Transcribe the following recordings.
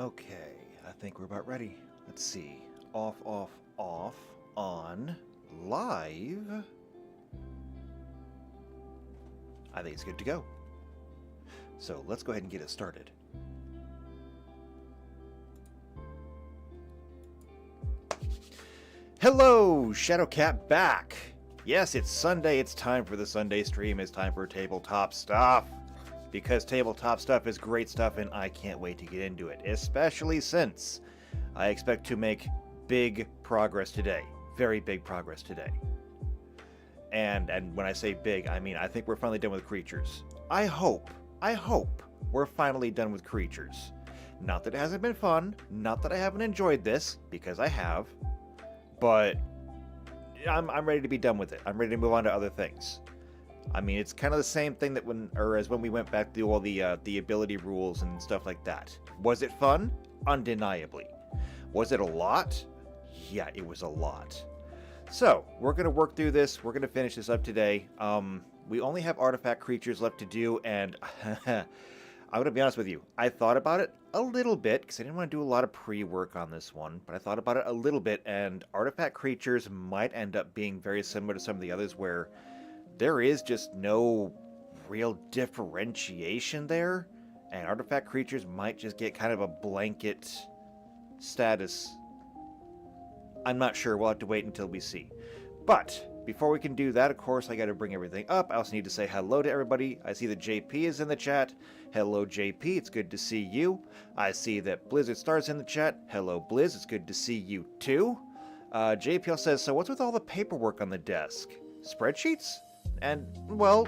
Okay, I think we're about ready. Let's see. Off, on, live. I think it's good to go. So let's go ahead and get it started. Hello, Shadowcat back. Yes, it's Sunday. It's time for the Sunday stream. It's time for tabletop stuff. Because tabletop stuff is great stuff and I can't wait to get into it. Especially since I expect to make big progress today. Very big progress today. And when I say big, I mean I think we're finally done with creatures. I hope we're finally done with creatures. Not that it hasn't been fun. Not that I haven't enjoyed this, because I have. But I'm ready to be done with it. I'm ready to move on to other things. I mean, it's kind of the same thing that as when we went back to all the ability rules and stuff like that. Was it fun? Undeniably. Was it a lot? Yeah, it was a lot. So, we're going to work through this. We're going to finish this up today. We only have artifact creatures left to do, and I'm going to be honest with you. I thought about it a little bit, because I didn't want to do a lot of pre-work on this one, but I thought about it a little bit, and artifact creatures might end up being very similar to some of the others where there is just no real differentiation there, and artifact creatures might just get kind of a blanket status. I'm not sure. We'll have to wait until we see. But before we can do that, of course, I got to bring everything up. I also need to say hello to everybody. I see that JP is in the chat. Hello, JP. It's good to see you. I see that Blizzard Star's in the chat. Hello, Blizz. It's good to see you too. JPL says, so what's with all the paperwork on the desk? Spreadsheets? And, well,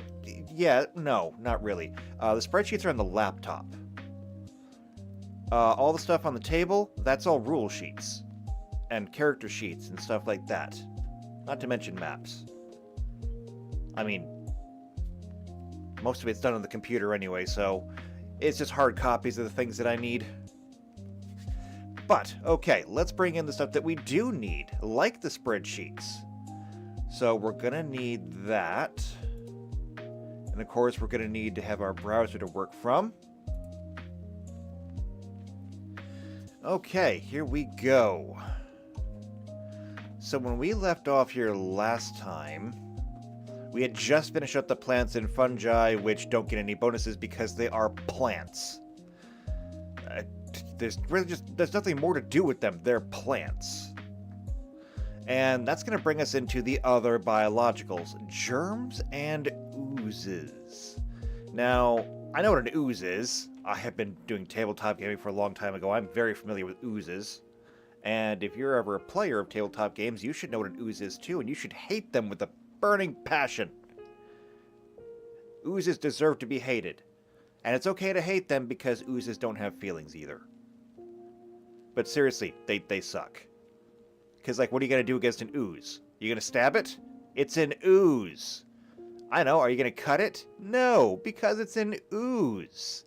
yeah, no, not really. The spreadsheets are on the laptop. All the stuff on the table, that's all rule sheets. And character sheets and stuff like that. Not to mention maps. I mean, most of it's done on the computer anyway, so it's just hard copies of the things that I need. But, okay, let's bring in the stuff that we do need, like the spreadsheets. So we're going to need that. And of course, we're going to need to have our browser to work from. Okay, here we go. So when we left off here last time, we had just finished up the plants and fungi, which don't get any bonuses because they are plants. There's nothing more to do with them. They're plants. And that's going to bring us into the other biologicals, germs and oozes. Now, I know what an ooze is. I have been doing tabletop gaming for a long time ago. I'm very familiar with oozes. And if you're ever a player of tabletop games, you should know what an ooze is too, and you should hate them with a burning passion. Oozes deserve to be hated. And it's okay to hate them because oozes don't have feelings either. But seriously, they suck. Because, like, what are you going to do against an ooze? You going to stab it? It's an ooze. I know, are you going to cut it? No, because it's an ooze.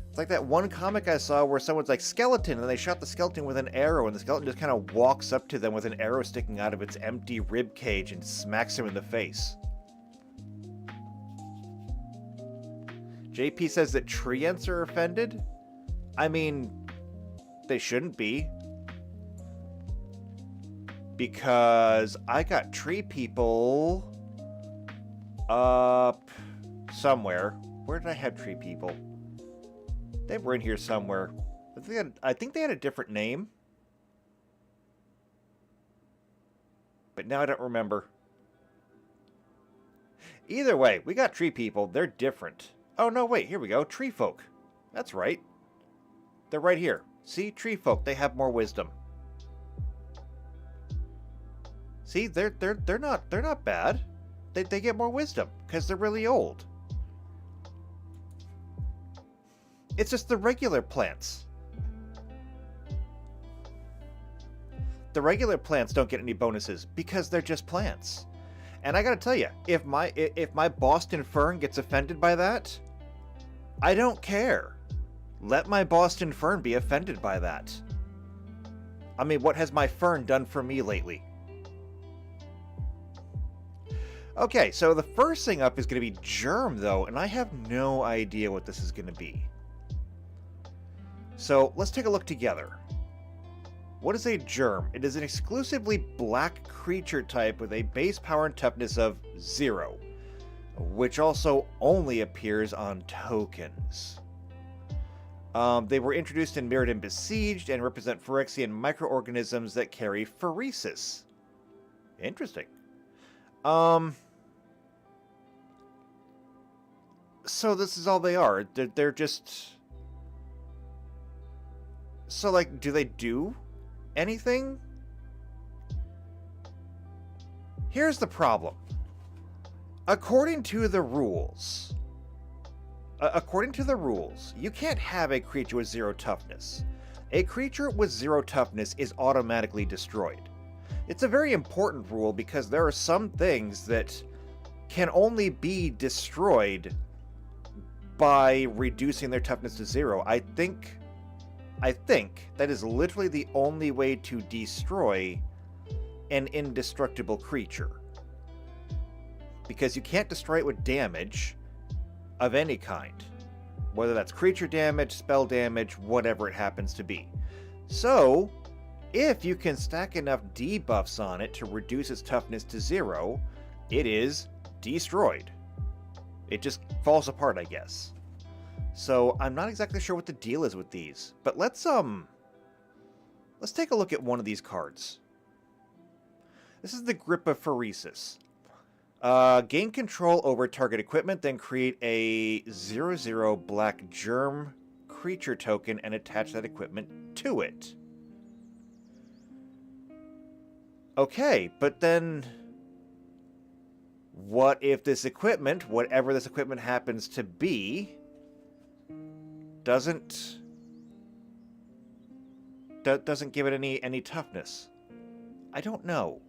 It's like that one comic I saw where someone's like, skeleton, and they shot the skeleton with an arrow, and the skeleton just kind of walks up to them with an arrow sticking out of its empty rib cage and smacks him in the face. JP says that treants are offended? I mean, they shouldn't be. Because I got tree people up somewhere. Where did I have tree people? They were in here somewhere. I think they had a different name. But now I don't remember. Either way, we got tree people. They're different. Oh, no, wait. Here we go. Tree folk. That's right. They're right here. See? Tree folk. They have more wisdom. See, they're not bad. They get more wisdom because they're really old. It's just the regular plants. The regular plants don't get any bonuses because they're just plants. And I gotta tell you, if my Boston fern gets offended by that, I don't care. Let my Boston fern be offended by that. I mean, what has my fern done for me lately? Okay, so the first thing up is going to be germ, though, and I have no idea what this is going to be. So let's take a look together. What is a germ? It is an exclusively black creature type with a base power and toughness of 0, which also only appears on tokens. They were introduced in Mirrodin Besieged and represent Phyrexian microorganisms that carry pheresis. Interesting. So this is all they are. They're just... So, like, do they do anything? Here's the problem. According to the rules, you can't have a creature with 0 toughness. A creature with 0 toughness is automatically destroyed. It's a very important rule because there are some things that can only be destroyed by reducing their toughness to 0. I think that is literally the only way to destroy an indestructible creature. Because you can't destroy it with damage of any kind. Whether that's creature damage, spell damage, whatever it happens to be. So, if you can stack enough debuffs on it to reduce its toughness to 0, it is destroyed. It just falls apart, I guess. So, I'm not exactly sure what the deal is with these, but let's take a look at one of these cards. This is the Grip of Pheresis. Gain control over target equipment, then create a 0/0 black germ creature token and attach that equipment to it. Okay, but then what if this equipment, whatever this equipment happens to be, doesn't give it any toughness? I don't know.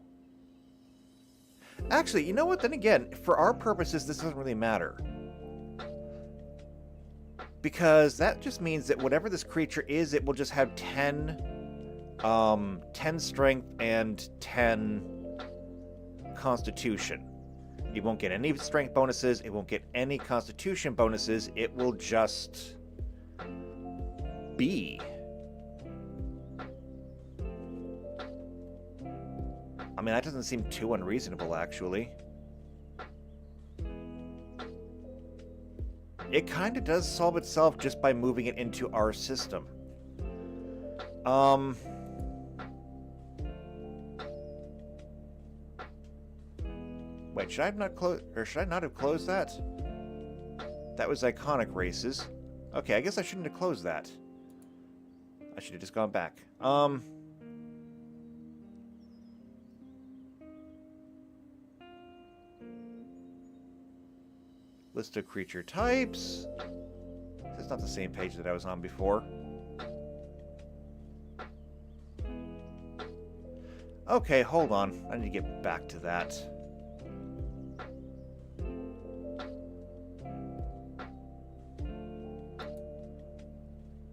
Actually, you know what? Then again, for our purposes, this doesn't really matter. Because that just means that whatever this creature is, it will just have 10 strength and 10 constitution. It won't get any strength bonuses, it won't get any constitution bonuses, it will just be. I mean, that doesn't seem too unreasonable, actually. It kind of does solve itself just by moving it into our system. Wait, should I not have closed that? That was iconic races. Okay, I guess I shouldn't have closed that. I should have just gone back. List of creature types. It's not the same page that I was on before. Okay, hold on. I need to get back to that.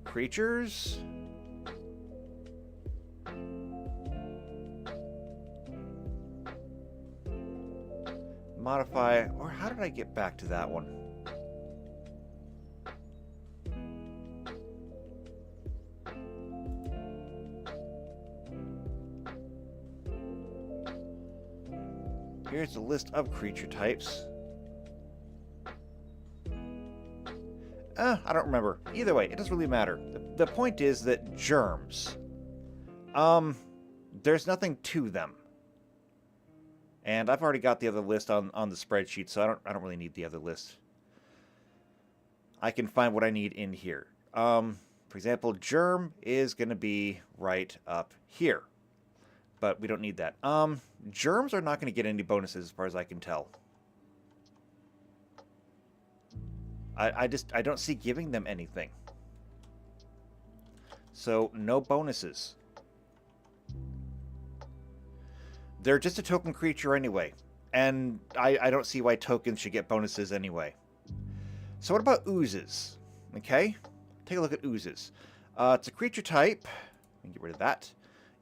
Creatures. Modify, or how did I get back to that one? Here's the list of creature types. I don't remember. Either way, it doesn't really matter. The point is that germs, there's nothing to them. And I've already got the other list on the spreadsheet, so I don't really need the other list. I can find what I need in here. For example, germ is going to be right up here. But we don't need that. Germs are not going to get any bonuses as far as I can tell. I don't see giving them anything. So, no bonuses. They're just a token creature anyway. And I don't see why tokens should get bonuses anyway. So what about oozes? Okay, take a look at oozes. It's a creature type. Get rid of that.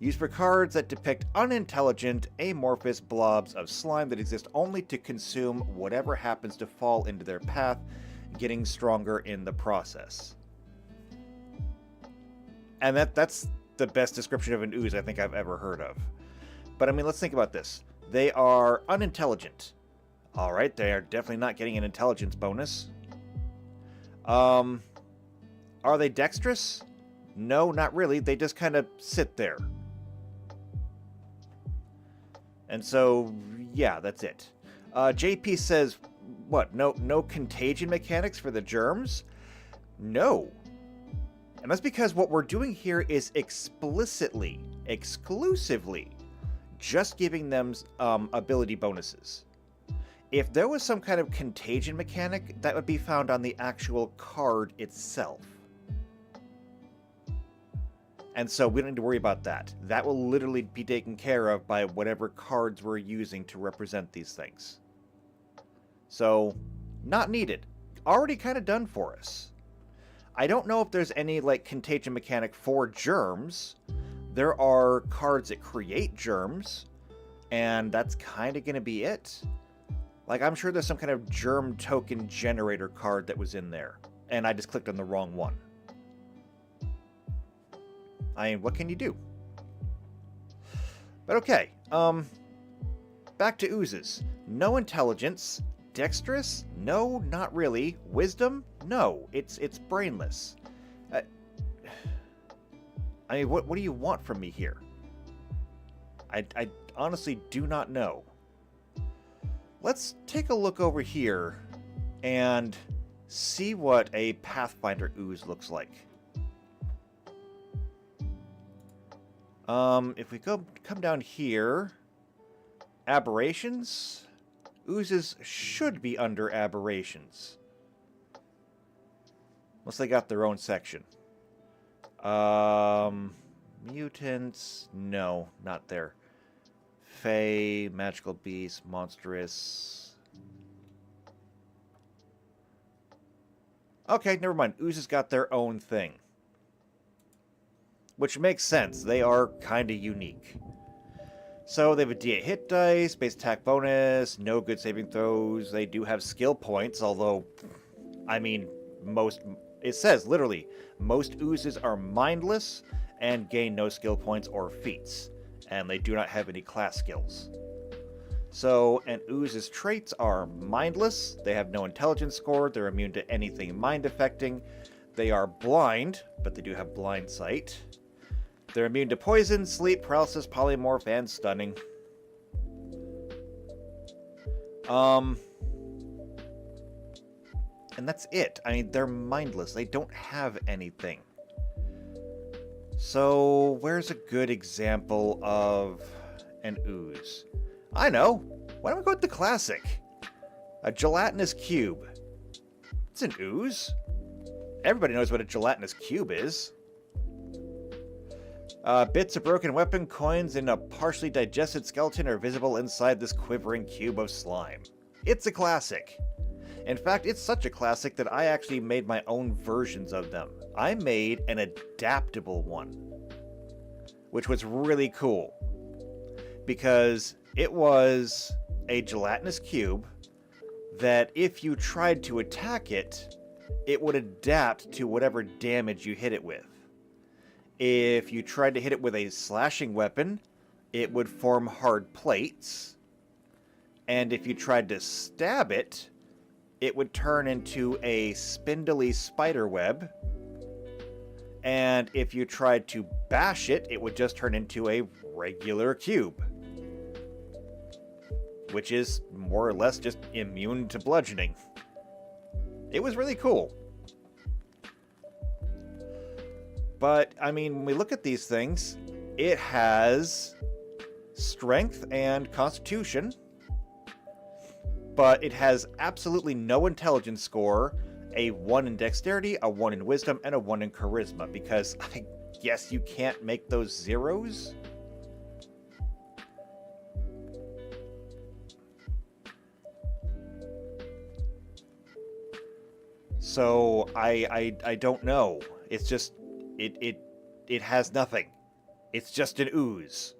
Used for cards that depict unintelligent, amorphous blobs of slime that exist only to consume whatever happens to fall into their path, getting stronger in the process. And that's the best description of an ooze I think I've ever heard of. But I mean, let's think about this. They are unintelligent. All right, they are definitely not getting an intelligence bonus. Are they dexterous? No, not really. They just kind of sit there. And so, yeah, that's it. JP says, what? No contagion mechanics for the germs? No. And that's because what we're doing here is exclusively, just giving them ability bonuses. If there was some kind of contagion mechanic, that would be found on the actual card itself. And so we don't need to worry about that. That will literally be taken care of by whatever cards we're using to represent these things. So, not needed. Already kind of done for us. I don't know if there's any, like, contagion mechanic for germs. There are cards that create germs, and that's kind of going to be it. Like, I'm sure there's some kind of germ token generator card that was in there, and I just clicked on the wrong one. I mean, what can you do? But okay, back to oozes. No intelligence. Dexterous? No, not really. Wisdom? No, it's brainless. I mean, what do you want from me here? I honestly do not know. Let's take a look over here and see what a Pathfinder ooze looks like. If we come down here, aberrations, oozes should be under aberrations. Unless they got their own section. Mutants, no, not there. Fae, magical beast, monstrous. Okay, never mind. Oozes got their own thing. Which makes sense. They are kind of unique. So they have a D8 hit dice, base attack bonus, no good saving throws. They do have skill points, although, I mean, it says literally, most oozes are mindless and gain no skill points or feats. And they do not have any class skills. So, an ooze's traits are mindless, they have no intelligence score, they're immune to anything mind-affecting, they are blind, but they do have blind sight. They're immune to poison, sleep, paralysis, polymorph, and stunning. And that's it. I mean, they're mindless. They don't have anything. So, where's a good example of an ooze? I know. Why don't we go with the classic? A gelatinous cube. It's an ooze. Everybody knows what a gelatinous cube is. Bits of broken weapon, coins, and a partially digested skeleton are visible inside this quivering cube of slime. It's a classic. In fact, it's such a classic that I actually made my own versions of them. I made an adaptable one, which was really cool, because it was a gelatinous cube that if you tried to attack it, it would adapt to whatever damage you hit it with. If you tried to hit it with a slashing weapon, it would form hard plates. And if you tried to stab it, it would turn into a spindly spider web. And if you tried to bash it, it would just turn into a regular cube. Which is more or less just immune to bludgeoning. It was really cool. But, I mean, when we look at these things, it has strength and constitution, but it has absolutely no intelligence score, a 1 in dexterity, a 1 in wisdom, and a 1 in charisma, because I guess you can't make those zeros? So, I don't know. It's just... It has nothing. It's just an ooze.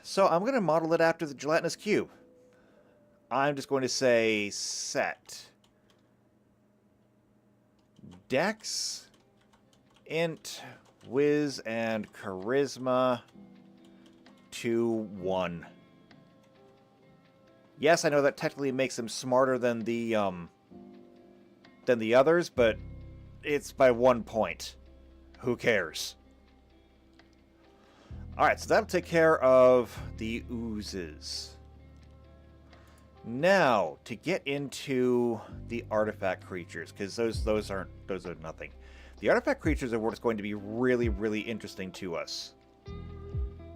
So I'm going to model it after the gelatinous cube. I'm just going to say set Dex, Int, Wiz, and Charisma to 1. Yes, I know that technically makes him smarter than the others, but it's by 1 point. Who cares? Alright, so that'll take care of the oozes. Now, to get into the artifact creatures, because those are nothing. The artifact creatures are what's going to be really, really interesting to us.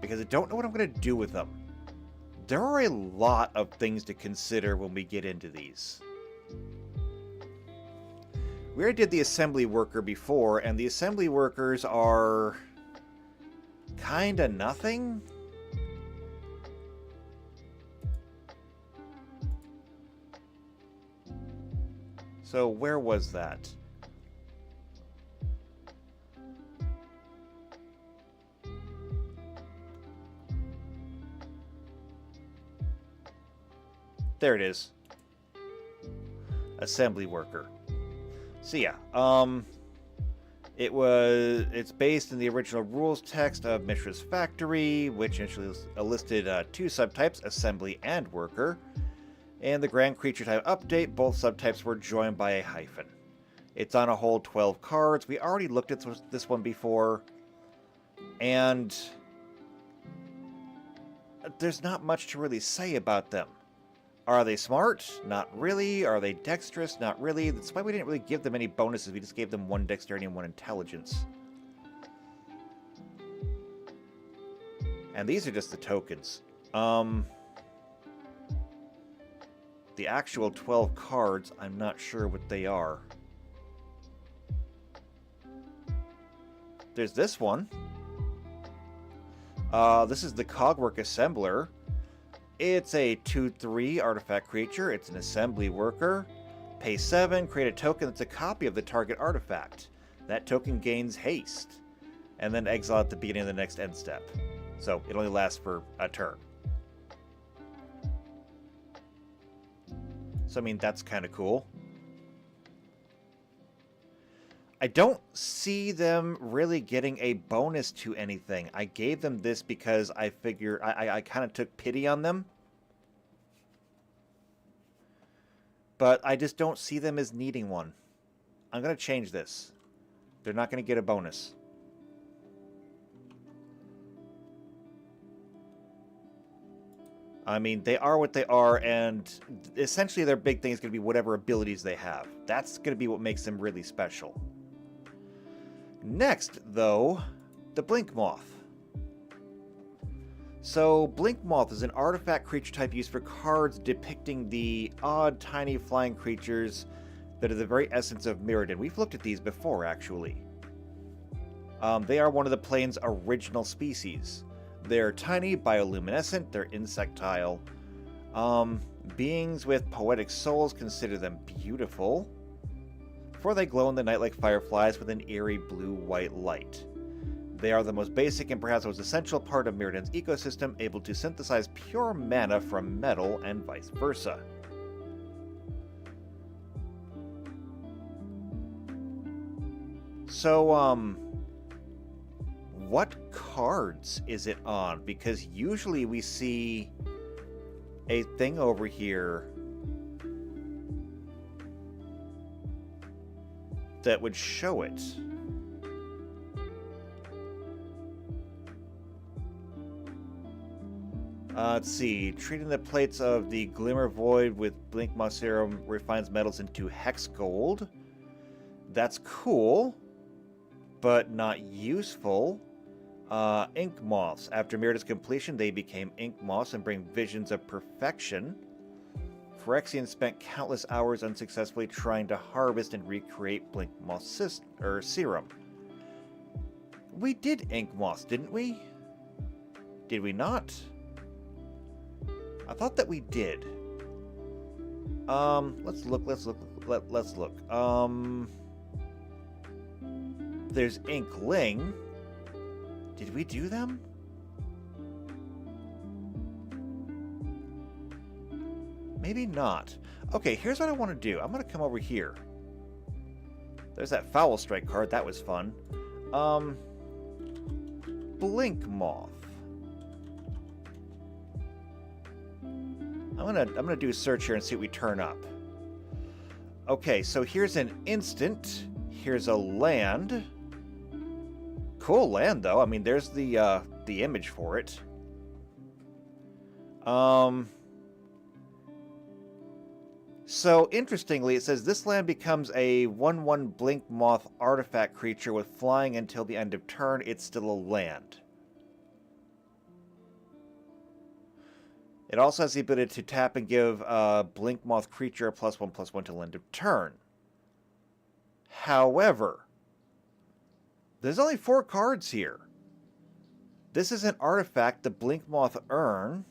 Because I don't know what I'm going to do with them. There are a lot of things to consider when we get into these. We already did the assembly worker before, and the assembly workers are kinda nothing. So where was that? There it is. Assembly worker. So yeah, it's based in the original rules text of Mishra's Factory, which initially listed 2 subtypes, assembly and worker. And the grand creature type update, both subtypes were joined by a hyphen. It's on a whole 12 cards. We already looked at this one before, and there's not much to really say about them. Are they smart? Not really. Are they dexterous? Not really. That's why we didn't really give them any bonuses. We just gave them 1 dexterity and 1 intelligence. And these are just the tokens. The actual 12 cards, I'm not sure what they are. There's this one. This is the Cogwork Assembler. It's a 2/3 artifact creature. It's an assembly worker. Pay 7, create a token that's a copy of the target artifact. That token gains haste. And then exile at the beginning of the next end step. So it only lasts for a turn. So I mean, that's kind of cool. I don't see them really getting a bonus to anything. I gave them this because I figure I kind of took pity on them. But I just don't see them as needing one. I'm going to change this. They're not going to get a bonus. I mean, they are what they are, and essentially their big thing is going to be whatever abilities they have. That's going to be what makes them really special. Next, though, the Blink Moth. So, Blink Moth is an artifact creature type used for cards depicting the odd, tiny flying creatures that are the very essence of Mirrodin. We've looked at these before, actually. They are one of the plane's original species. They're tiny, bioluminescent, they're insectile. Beings with poetic souls consider them beautiful, for they glow in the night like fireflies with an eerie blue-white light. They are the most basic and perhaps most essential part of Mirrodin's ecosystem, able to synthesize pure mana from metal and vice versa. So, what cards is it on? Because usually we see a thing over here that would show it. Let's see. Treating the plates of the Glimmer Void with Blink Moth Serum refines metals into hex gold. That's cool, but not useful. Ink Moths. After Mirrodin's completion, they became Ink Moths and bring visions of perfection. Phyrexian spent countless hours unsuccessfully trying to harvest and recreate Blink Moth Serum. We did Ink Moths, didn't we? Did we not? I thought that we did. Let's look. There's Inkling. Did we do them? Maybe not. Okay, here's what I want to do. I'm going to come over here. There's that Foul Strike card. That was fun. Blink Moth. I'm gonna do a search here and see what we turn up. Okay, so here's an instant. Here's a land. Cool land, though. I mean, there's the image for it. So, interestingly, it says this land becomes a 1/1 Blink Moth artifact creature with flying until the end of turn. It's still a land. It also has the ability to tap and give a Blink Moth creature a +1/+1 till end of turn. However, there's only 4 cards here. This is an artifact, the Blink Moth Urn.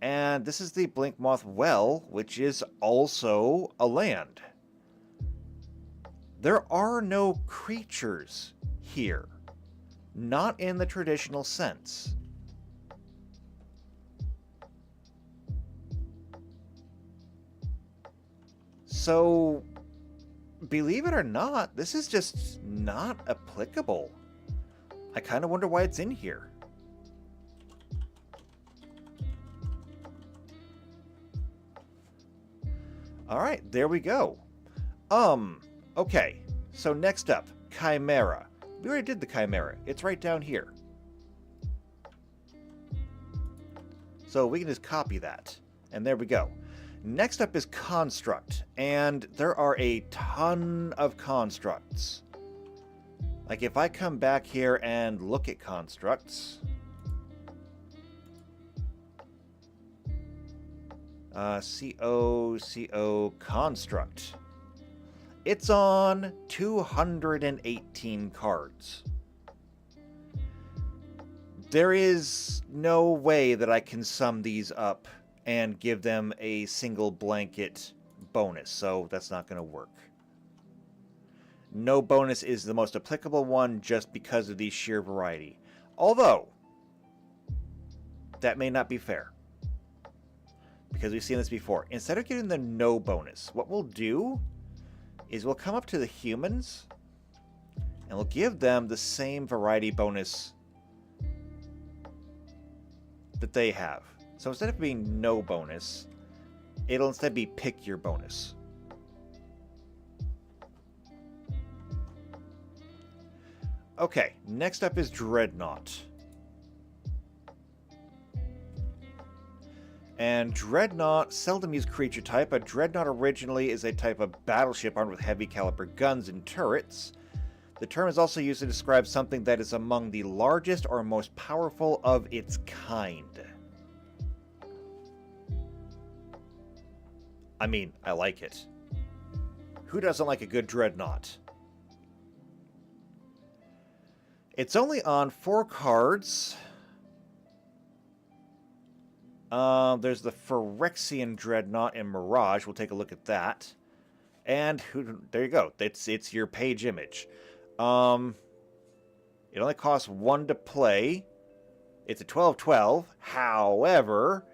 And this is the Blink Moth Well, which is also a land. There are no creatures here. Not in the traditional sense. So, believe it or not, this is just not applicable. I kind of wonder why it's in here. Alright, there we go. Okay. So next up, Chimera. We already did the Chimera. It's right down here. So we can just copy that. And there we go. Next up is Construct. And there are a ton of constructs. Like if I come back here and look at constructs... CO Construct. It's on 218 cards. There is no way that I can sum these up and give them a single blanket bonus, so that's not going to work. No bonus is the most applicable one just because of the sheer variety. Although, that may not be fair. Because we've seen this before. Instead of getting the no bonus, what we'll do is we'll come up to the humans and we'll give them the same variety bonus that they have. So instead of being no bonus, it'll instead be pick your bonus. Okay, next up is Dreadnought. And Dreadnought, seldom used creature type, but Dreadnought originally is a type of battleship armed with heavy caliber guns and turrets. The term is also used to describe something that is among the largest or most powerful of its kind. I mean, I like it. Who doesn't like a good Dreadnought? It's only on 4 cards. There's the Phyrexian Dreadnought and Mirage. We'll take a look at that. And there you go. It's your page image. It only costs 1 to play. It's a 12/12. However,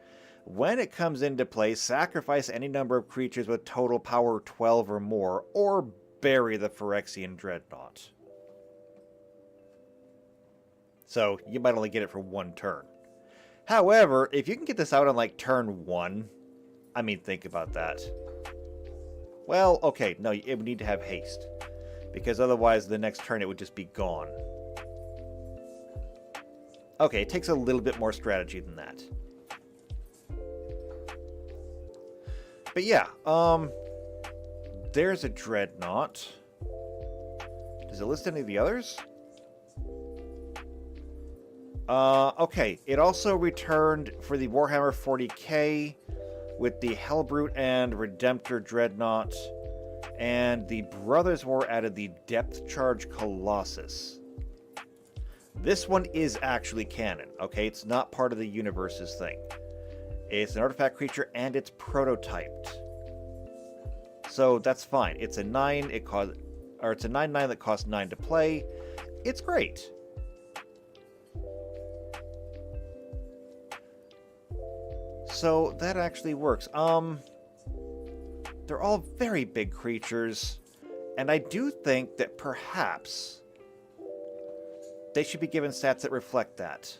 when it comes into play, sacrifice any number of creatures with total power 12 or more, or bury the Phyrexian Dreadnought. So you might only get it for 1 turn. However, if you can get this out on like turn 1, I mean, think about that. Well, okay, no, it would need to have haste. Because otherwise the next turn it would just be gone. Okay, it takes a little bit more strategy than that. But yeah, there's a Dreadnought. Does it list any of the others? Okay, it also returned for the Warhammer 40k with the Hellbrute and Redemptor Dreadnought, and the Brothers War added the Depth Charge Colossus. This one is actually canon, okay? It's not part of the universe's thing. It's an artifact creature and it's prototyped. So that's fine. It's a 9, it's a 9/9 that costs 9 to play. It's great. So that actually works. They're all very big creatures, And I do think that perhaps they should be given stats that reflect that.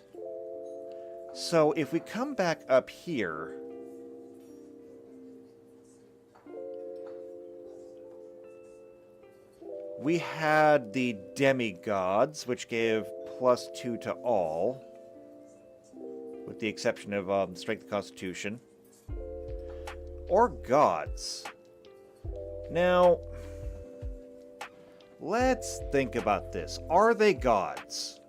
So if we come back up here, we had the demigods, which gave +2 to all, with the exception of strength and constitution. Or gods. Now, let's think about this. Are they gods?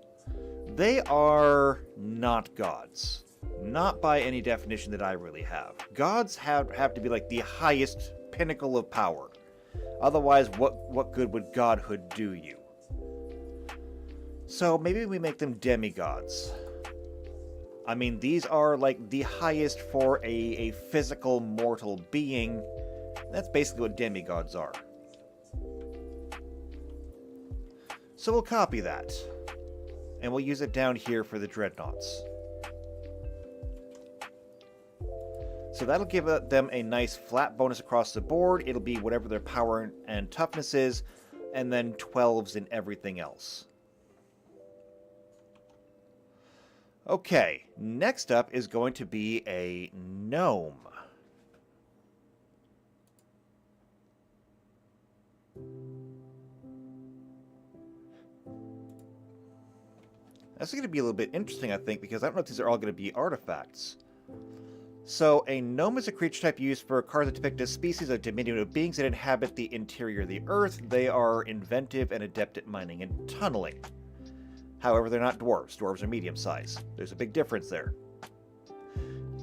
They are not gods. Not by any definition that I really have. Gods have to be like the highest pinnacle of power. Otherwise, what good would godhood do you? So maybe we make them demigods. I mean, these are like the highest for a physical mortal being. That's basically what demigods are. So we'll copy that. And we'll use it down here for the dreadnoughts. So that'll give them a nice flat bonus across the board. It'll be whatever their power and toughness is, and then 12s in everything else. Okay, next up is going to be a gnome. That's going to be a little bit interesting, I think, because I don't know if these are all going to be artifacts. So, a gnome is a creature type used for cards that depict a species of diminutive beings that inhabit the interior of the earth. They are inventive and adept at mining and tunneling. However, they're not dwarves. Dwarves are medium-sized. There's a big difference there.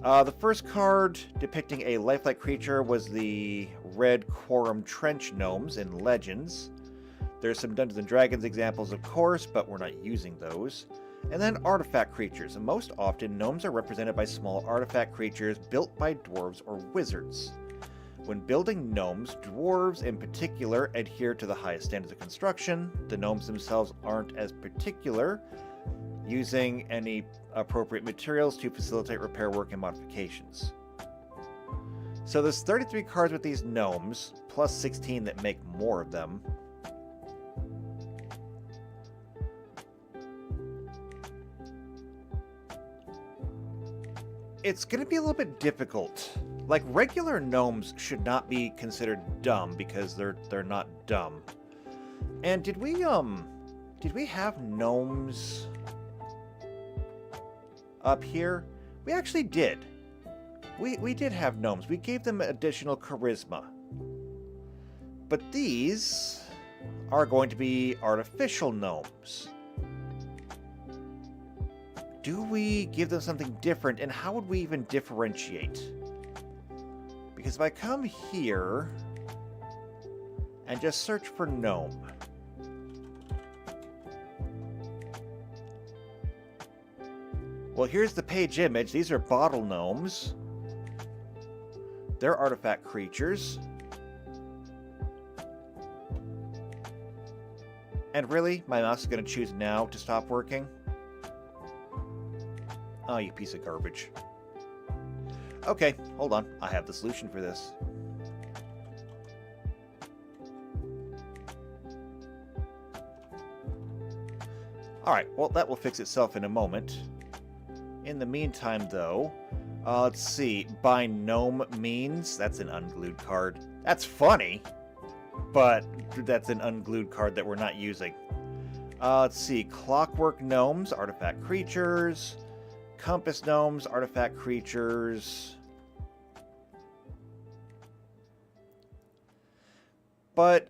The first card depicting a lifelike creature was the Red Quorum Trench Gnomes in Legends. There's some Dungeons & Dragons examples, of course, but we're not using those. And then artifact creatures. And most often, gnomes are represented by small artifact creatures built by dwarves or wizards. When building gnomes, dwarves in particular adhere to the highest standards of construction. The gnomes themselves aren't as particular, using any appropriate materials to facilitate repair work and modifications. So there's 33 cards with these gnomes, plus 16 that make more of them. It's going to be a little bit difficult. Like, regular gnomes should not be considered dumb because they're not dumb. And did we have gnomes up here? We actually did. We did have gnomes. We gave them additional charisma. But these are going to be artificial gnomes. Do we give them something different, and how would we even differentiate? Because if I come here and just search for gnome, well, here's the page image. These are bottle gnomes. They're artifact creatures. And really, my mouse is going to choose now to stop working. Oh, you piece of garbage. Okay, hold on. I have the solution for this. Alright, well, that will fix itself in a moment. In the meantime, though, let's see. By gnome means, that's an unglued card. That's funny, but that's an unglued card that we're not using. Let's see. Clockwork gnomes, artifact creatures. Compass gnomes, artifact creatures. But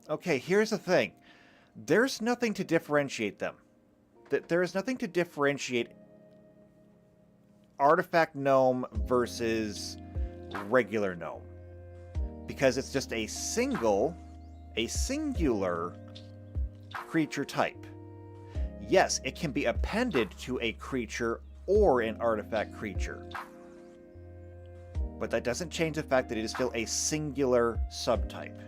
okay, here's the thing. There's nothing to differentiate them. There is nothing to differentiate artifact gnome versus regular gnome. Because it's just a singular creature type. Yes, it can be appended to a creature or an artifact creature. But that doesn't change the fact that it is still a singular subtype.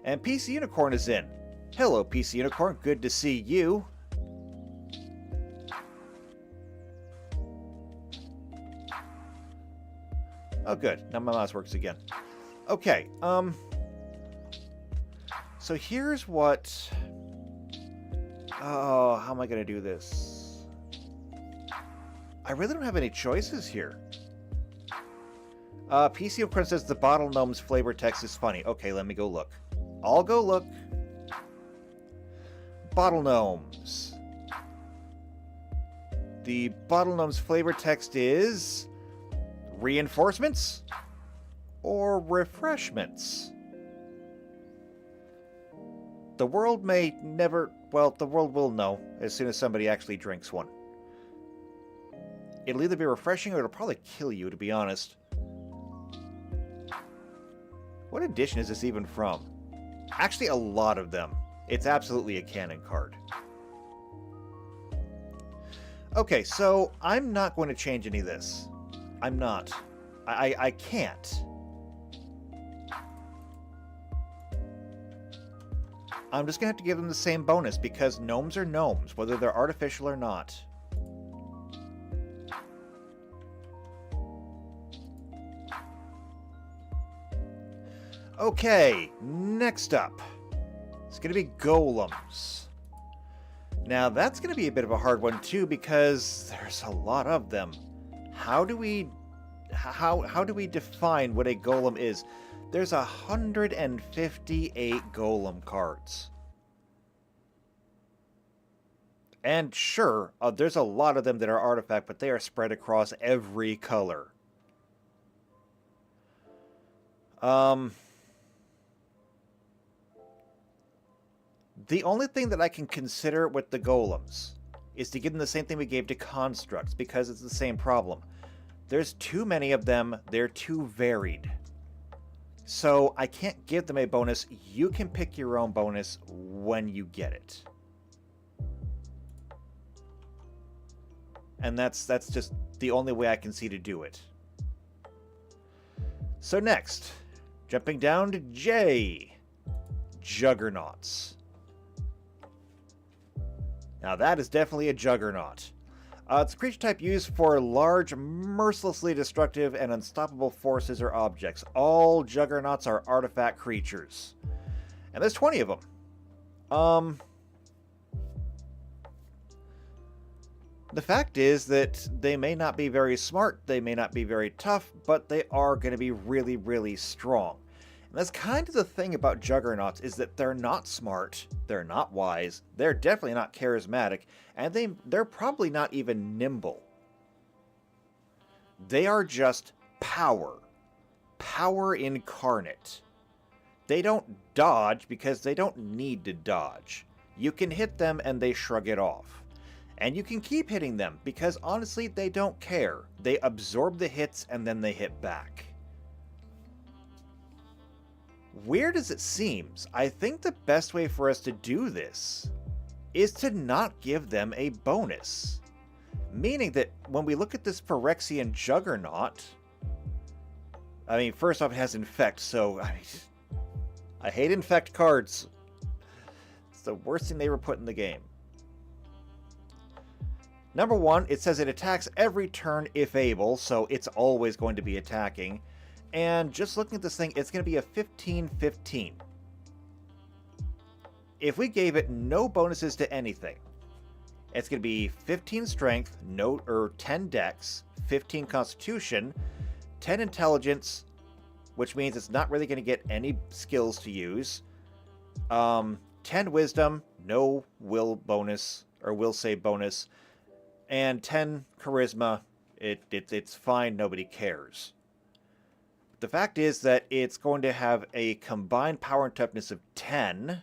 And PC Unicorn is in. Hello, PC Unicorn. Good to see you. Oh, good. Now my mouse works again. Okay, so here's what... Oh, how am I going to do this? I really don't have any choices here. PCO Crunch says the Bottle Gnome's flavor text is funny. Okay, let me go look. I'll go look. Bottle Gnomes. The Bottle Gnome's flavor text is... reinforcements? Or refreshments? The world may never... Well, the world will know as soon as somebody actually drinks one. It'll either be refreshing or it'll probably kill you, to be honest. What edition is this even from? Actually, a lot of them. It's absolutely a canon card. Okay, so I'm not going to change any of this. I'm not. I can't. I'm just going to have to give them the same bonus because gnomes are gnomes, whether they're artificial or not. Okay, next up. It's going to be golems. Now, that's going to be a bit of a hard one, too, because there's a lot of them. How do we define what a golem is? There's 158 golem cards. And sure, there's a lot of them that are artifact, but they are spread across every color. The only thing that I can consider with the golems is to give them the same thing we gave to constructs, because it's the same problem. There's too many of them, they're too varied. So I can't give them a bonus. You can pick your own bonus when you get it. And that's just the only way I can see to do it. So next, jumping down to J, Juggernauts. Now that is definitely a Juggernaut. It's a creature type used for large, mercilessly destructive, and unstoppable forces or objects. All Juggernauts are artifact creatures. And there's 20 of them. The fact is that they may not be very smart, they may not be very tough, but they are going to be really, really strong. And that's kind of the thing about Juggernauts, is that they're not smart, they're not wise, they're definitely not charismatic, and they're probably not even nimble. They are just power. Power incarnate. They don't dodge because they don't need to dodge. You can hit them and they shrug it off. And you can keep hitting them because honestly they don't care. They absorb the hits and then they hit back. Weird as it seems, I think the best way for us to do this is to not give them a bonus. Meaning that when we look at this Phyrexian Juggernaut, I mean, first off, it has Infect, so I hate Infect cards. It's the worst thing they ever put in the game. Number one, it says it attacks every turn if able, so it's always going to be attacking. And just looking at this thing, it's going to be a 15-15. If we gave it no bonuses to anything, it's going to be 15 strength, 10 dex, 15 constitution, 10 intelligence, which means it's not really going to get any skills to use, 10 wisdom, no will bonus, or will save bonus, and 10 charisma. It's fine, nobody cares. The fact is that it's going to have a combined power and toughness of 10,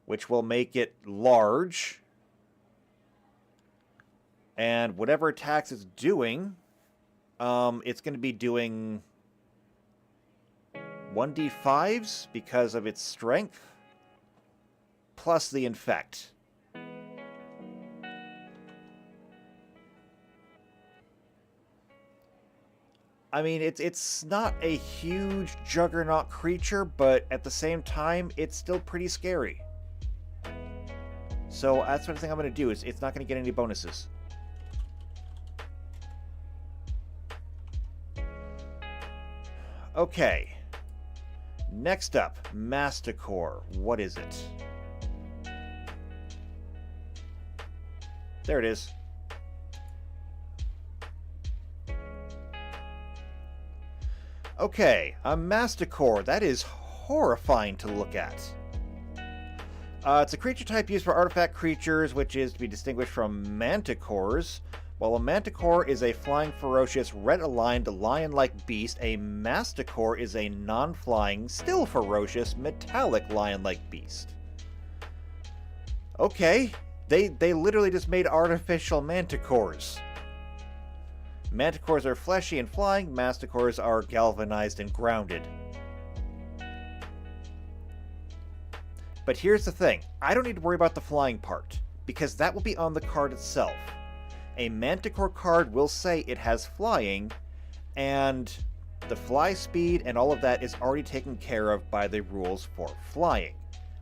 which will make it large. And whatever attacks it's doing, it's going to be doing 1d5s because of its strength, plus the infect. I mean, it's not a huge juggernaut creature, but at the same time, it's still pretty scary. So that's what I think I'm going to do, is it's not going to get any bonuses. Okay. Next up, Masticore. What is it? There it is. Okay, a Masticore. That is horrifying to look at. It's a creature type used for artifact creatures, which is to be distinguished from manticores. While a manticore is a flying, ferocious, red-aligned, lion-like beast, a masticore is a non-flying, still ferocious, metallic lion-like beast. Okay, they literally just made artificial manticores. Manticores are fleshy and flying, masticores are galvanized and grounded. But here's the thing, I don't need to worry about the flying part, because that will be on the card itself. A Manticore card will say it has flying, and the fly speed and all of that is already taken care of by the rules for flying.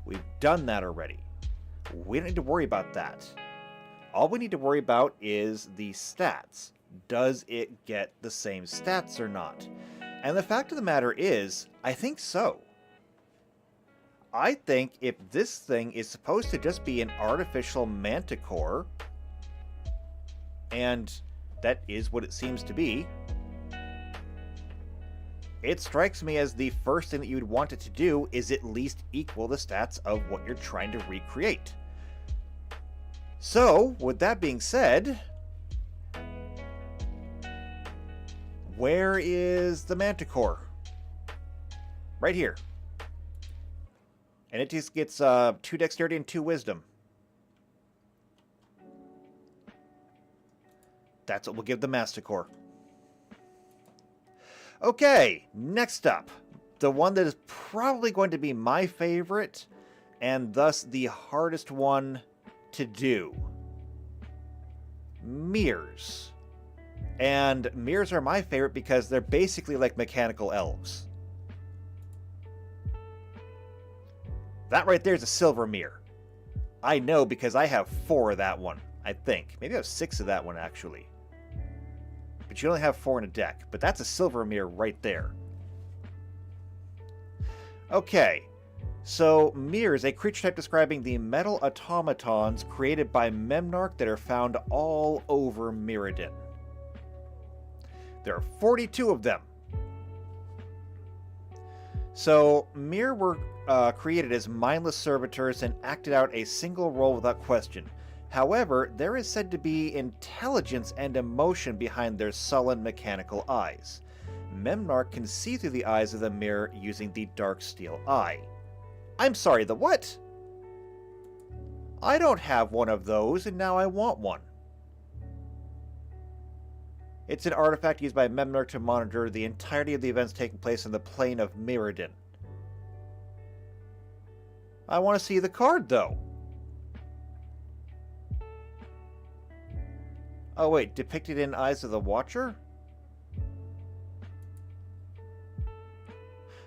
We've done that already. We don't need to worry about that. All we need to worry about is the stats. Does it get the same stats or not? And the fact of the matter is, I think so. I think if this thing is supposed to just be an artificial manticore, and that is what it seems to be, it strikes me as the first thing that you'd want it to do is at least equal the stats of what you're trying to recreate. So, with that being said, where is the manticore? Right here. And it just gets 2 dexterity and 2 wisdom. That's what we'll give the Masticore. Okay, next up. The one that is probably going to be my favorite, and thus the hardest one to do. Mirrors. And mirrors are my favorite because they're basically like mechanical elves. That right there is a silver mirror. I know because I have 4 of that one, I think. Maybe I have 6 of that one, actually. But you only have 4 in a deck. But that's a silver mirror right there. Okay. So, mirrors, a creature type describing the metal automatons created by Memnarch that are found all over Mirrodin. There are 42 of them. So, mirror were created as mindless servitors and acted out a single role without question. However, there is said to be intelligence and emotion behind their sullen mechanical eyes. Memnarch can see through the eyes of the mirror using the dark steel eye. I'm sorry, the what? I don't have one of those, and now I want one. It's an artifact used by Memnarch to monitor the entirety of the events taking place in the plane of Mirrodin. I want to see the card, though. Oh wait, depicted in Eyes of the Watcher?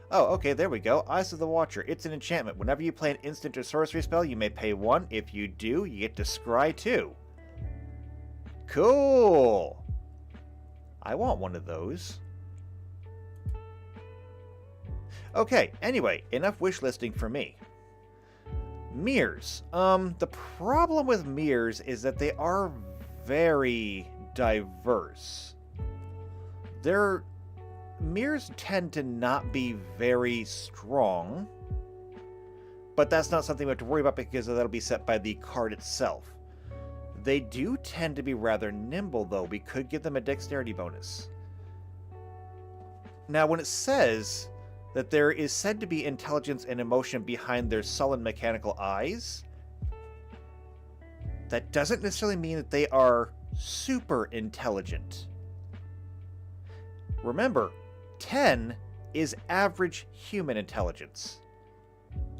Oh, okay, there we go. Eyes of the Watcher. It's an enchantment. Whenever you play an instant or sorcery spell, you may pay 1. If you do, you get to scry 2. Cool! I want one of those. Okay, anyway, enough wish listing for me. Mirrors. The problem with mirrors is that they are very diverse. Mirrors tend to not be very strong, but that's not something we have to worry about because that'll be set by the card itself. They do tend to be rather nimble, though. We could give them a dexterity bonus. Now, when it says that there is said to be intelligence and emotion behind their sullen mechanical eyes, that doesn't necessarily mean that they are super intelligent. Remember, 10 is average human intelligence.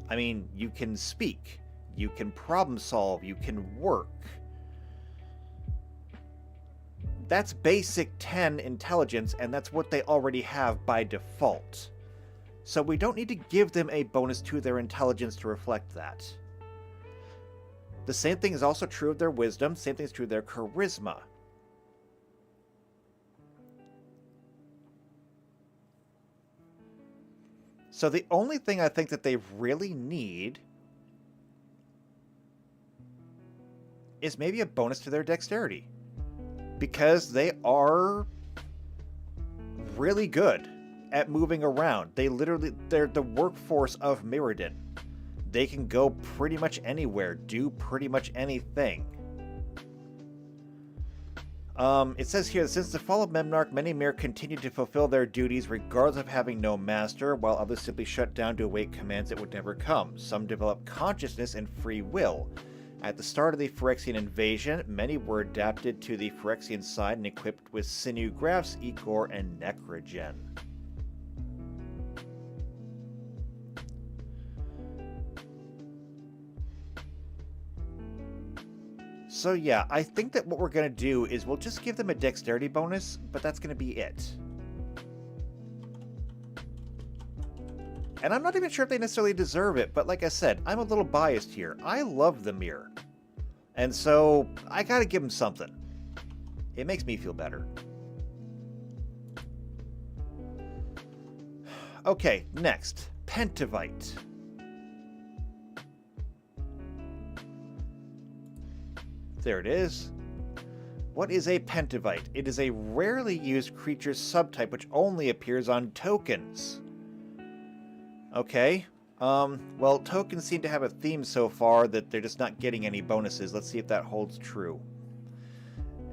I mean, you can speak, you can problem solve, you can work. That's basic 10 intelligence, and that's what they already have by default. So we don't need to give them a bonus to their intelligence to reflect that. The same thing is also true of their wisdom, same thing is true of their charisma. So the only thing I think that they really need is maybe a bonus to their dexterity. Because they are really good at moving around. They're the workforce of Mirrodin. They can go pretty much anywhere, do pretty much anything. It says here, since the fall of Memnarch, many Mir continue to fulfill their duties regardless of having no master, while others simply shut down to await commands that would never come. Some develop consciousness and free will. At the start of the Phyrexian invasion, many were adapted to the Phyrexian side and equipped with sinew grafts, Igor, and Necrogen. So yeah, I think that what we're going to do is we'll just give them a dexterity bonus, but that's going to be it. And I'm not even sure if they necessarily deserve it, but like I said, I'm a little biased here. I love the Mir. And so, I gotta give them something. It makes me feel better. Okay, next. Pentavite. There it is. What is a Pentavite? It is a rarely used creature subtype which only appears on tokens. Okay. Well, tokens seem to have a theme so far that they're just not getting any bonuses. Let's see if that holds true.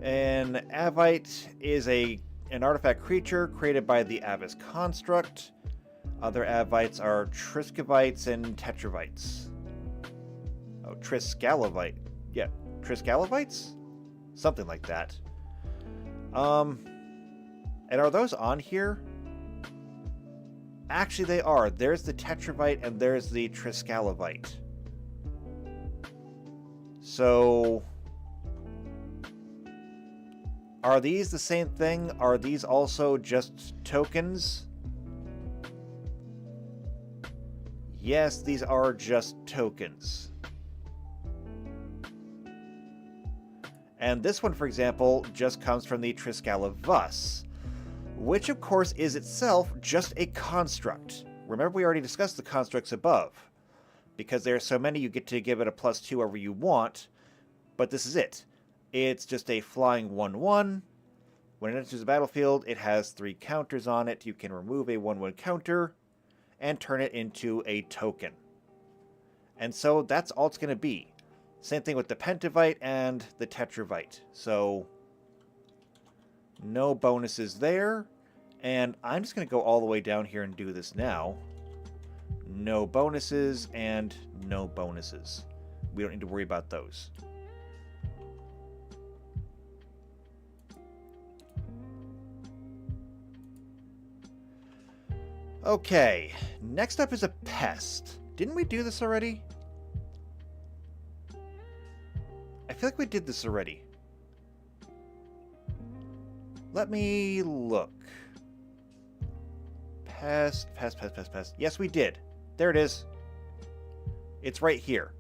An Avite is an artifact creature created by the Avis construct. Other Avites are Triskavites and Tetravites. Oh, Triskalavite. Yeah, Triskalavites? Something like that. And are those on here? Actually, they are. There's the Tetravite and there's the Triskalavite. So, are these the same thing? Are these also just tokens? Yes, these are just tokens. And this one, for example, just comes from the Triskalavus, which of course is itself just a construct. Remember, we already discussed the constructs above. Because there are so many, you get to give it a +2 wherever you want, but this is it. It's just a flying 1/1. When it enters the battlefield, it has 3 counters on it. You can remove a 1/1 counter and turn it into a token. And so that's all it's going to be. Same thing with the Pentavite and the Tetravite. So, no bonuses there. And I'm just going to go all the way down here and do this now. No bonuses and no bonuses. We don't need to worry about those. Okay, next up is a pest. Didn't we do this already? I feel like we did this already. Let me look. Pest. Yes, we did. There it is. It's right here.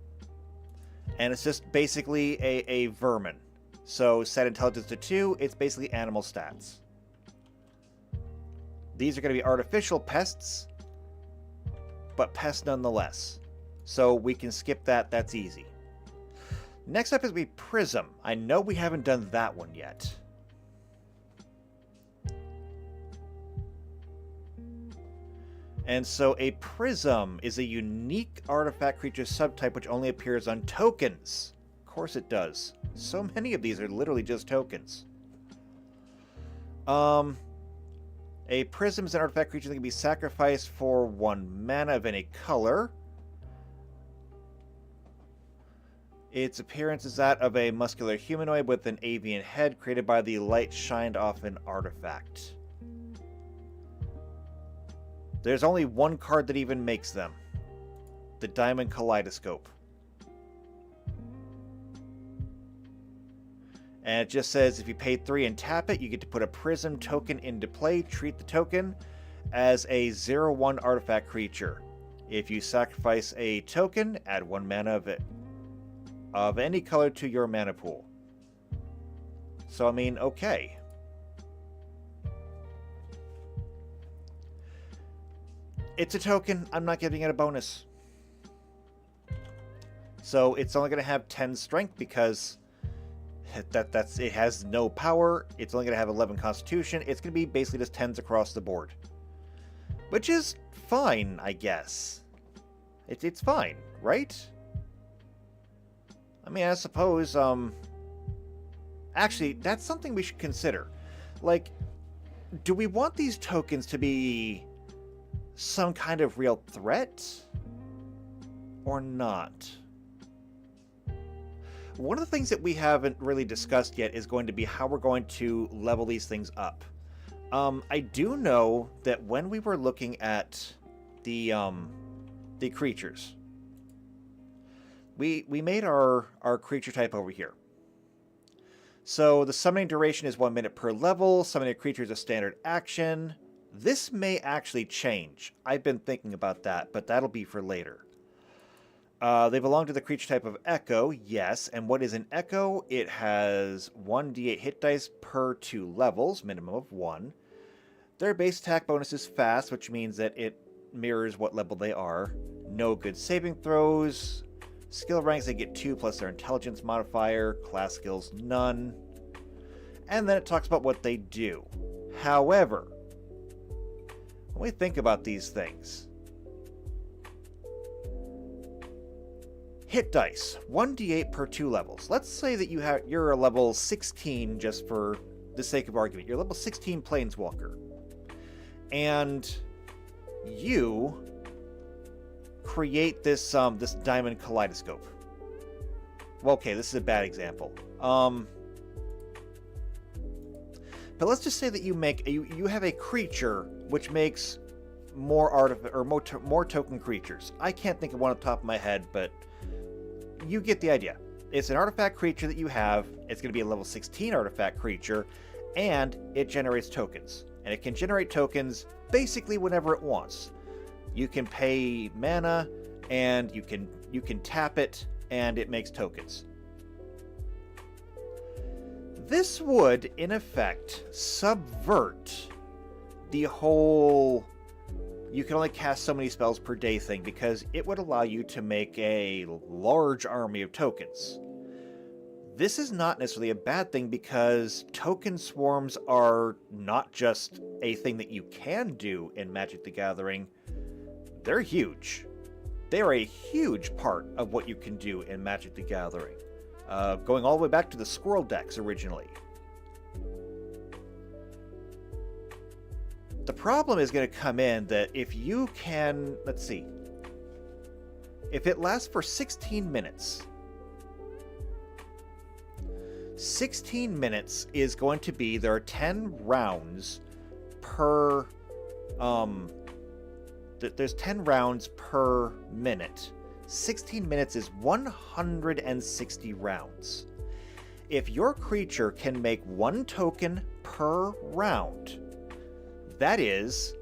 And it's just basically a vermin. So set intelligence to 2, it's basically animal stats. These are going to be artificial pests, but pests nonetheless. So we can skip that, that's easy. Next up is we Prism. I know we haven't done that one yet. And so a Prism is a unique artifact creature subtype which only appears on tokens. Of course it does. So many of these are literally just tokens. A Prism is an artifact creature that can be sacrificed for 1 mana of any color. Its appearance is that of a muscular humanoid with an avian head created by the light shined off an artifact. There's only one card that even makes them. The Diamond Kaleidoscope. And it just says if you pay 3 and tap it, you get to put a Prism token into play. Treat the token as a 0/1 artifact creature. If you sacrifice a token, add 1 mana of it. Of any color to your mana pool. So, I mean, okay. It's a token. I'm not giving it a bonus. So it's only going to have 10 strength because it has no power. It's only going to have 11 constitution. It's going to be basically just 10s across the board. Which is fine, I guess. It's fine, right? I mean, I suppose, actually, that's something we should consider. Like, do we want these tokens to be some kind of real threat? Or not? One of the things that we haven't really discussed yet is going to be how we're going to level these things up. I do know that when we were looking at the creatures, we made our creature type over here. So the summoning duration is 1 minute per level. Summoning a creature is a standard action. This may actually change. I've been thinking about that, but that'll be for later. They belong to the creature type of Echo, yes. And what is an Echo? It has 1d8 hit dice per 2 levels, minimum of 1. Their base attack bonus is fast, which means that it mirrors what level they are. No good saving throws. Skill ranks, they get 2 plus their intelligence modifier. Class skills, none. And then it talks about what they do. However, when we think about these things, hit dice, 1d8 per 2 levels. Let's say that you're a level 16, just for the sake of argument. You're level 16 Planeswalker. And you create this this diamond kaleidoscope. Well, okay, this is a bad example. But let's just say that you have a creature which makes more more token creatures. I can't think of one off the top of my head, but you get the idea. It's an artifact creature that you have. It's going to be a level 16 artifact creature, and it generates tokens. And it can generate tokens basically whenever it wants. You can pay mana, and you can tap it, and it makes tokens. This would, in effect, subvert the whole you can only cast so many spells per day thing, because it would allow you to make a large army of tokens. This is not necessarily a bad thing, because token swarms are not just a thing that you can do in Magic the Gathering. They're huge. They are a huge part of what you can do in Magic the Gathering. Going all the way back to the Squirrel decks originally. The problem is going to come in that if you can, let's see, if it lasts for 16 minutes, 16 minutes is going to be, there are 10 rounds per, there's 10 rounds per minute. 16 minutes is 160 rounds. If your creature can make 1 token per round, that is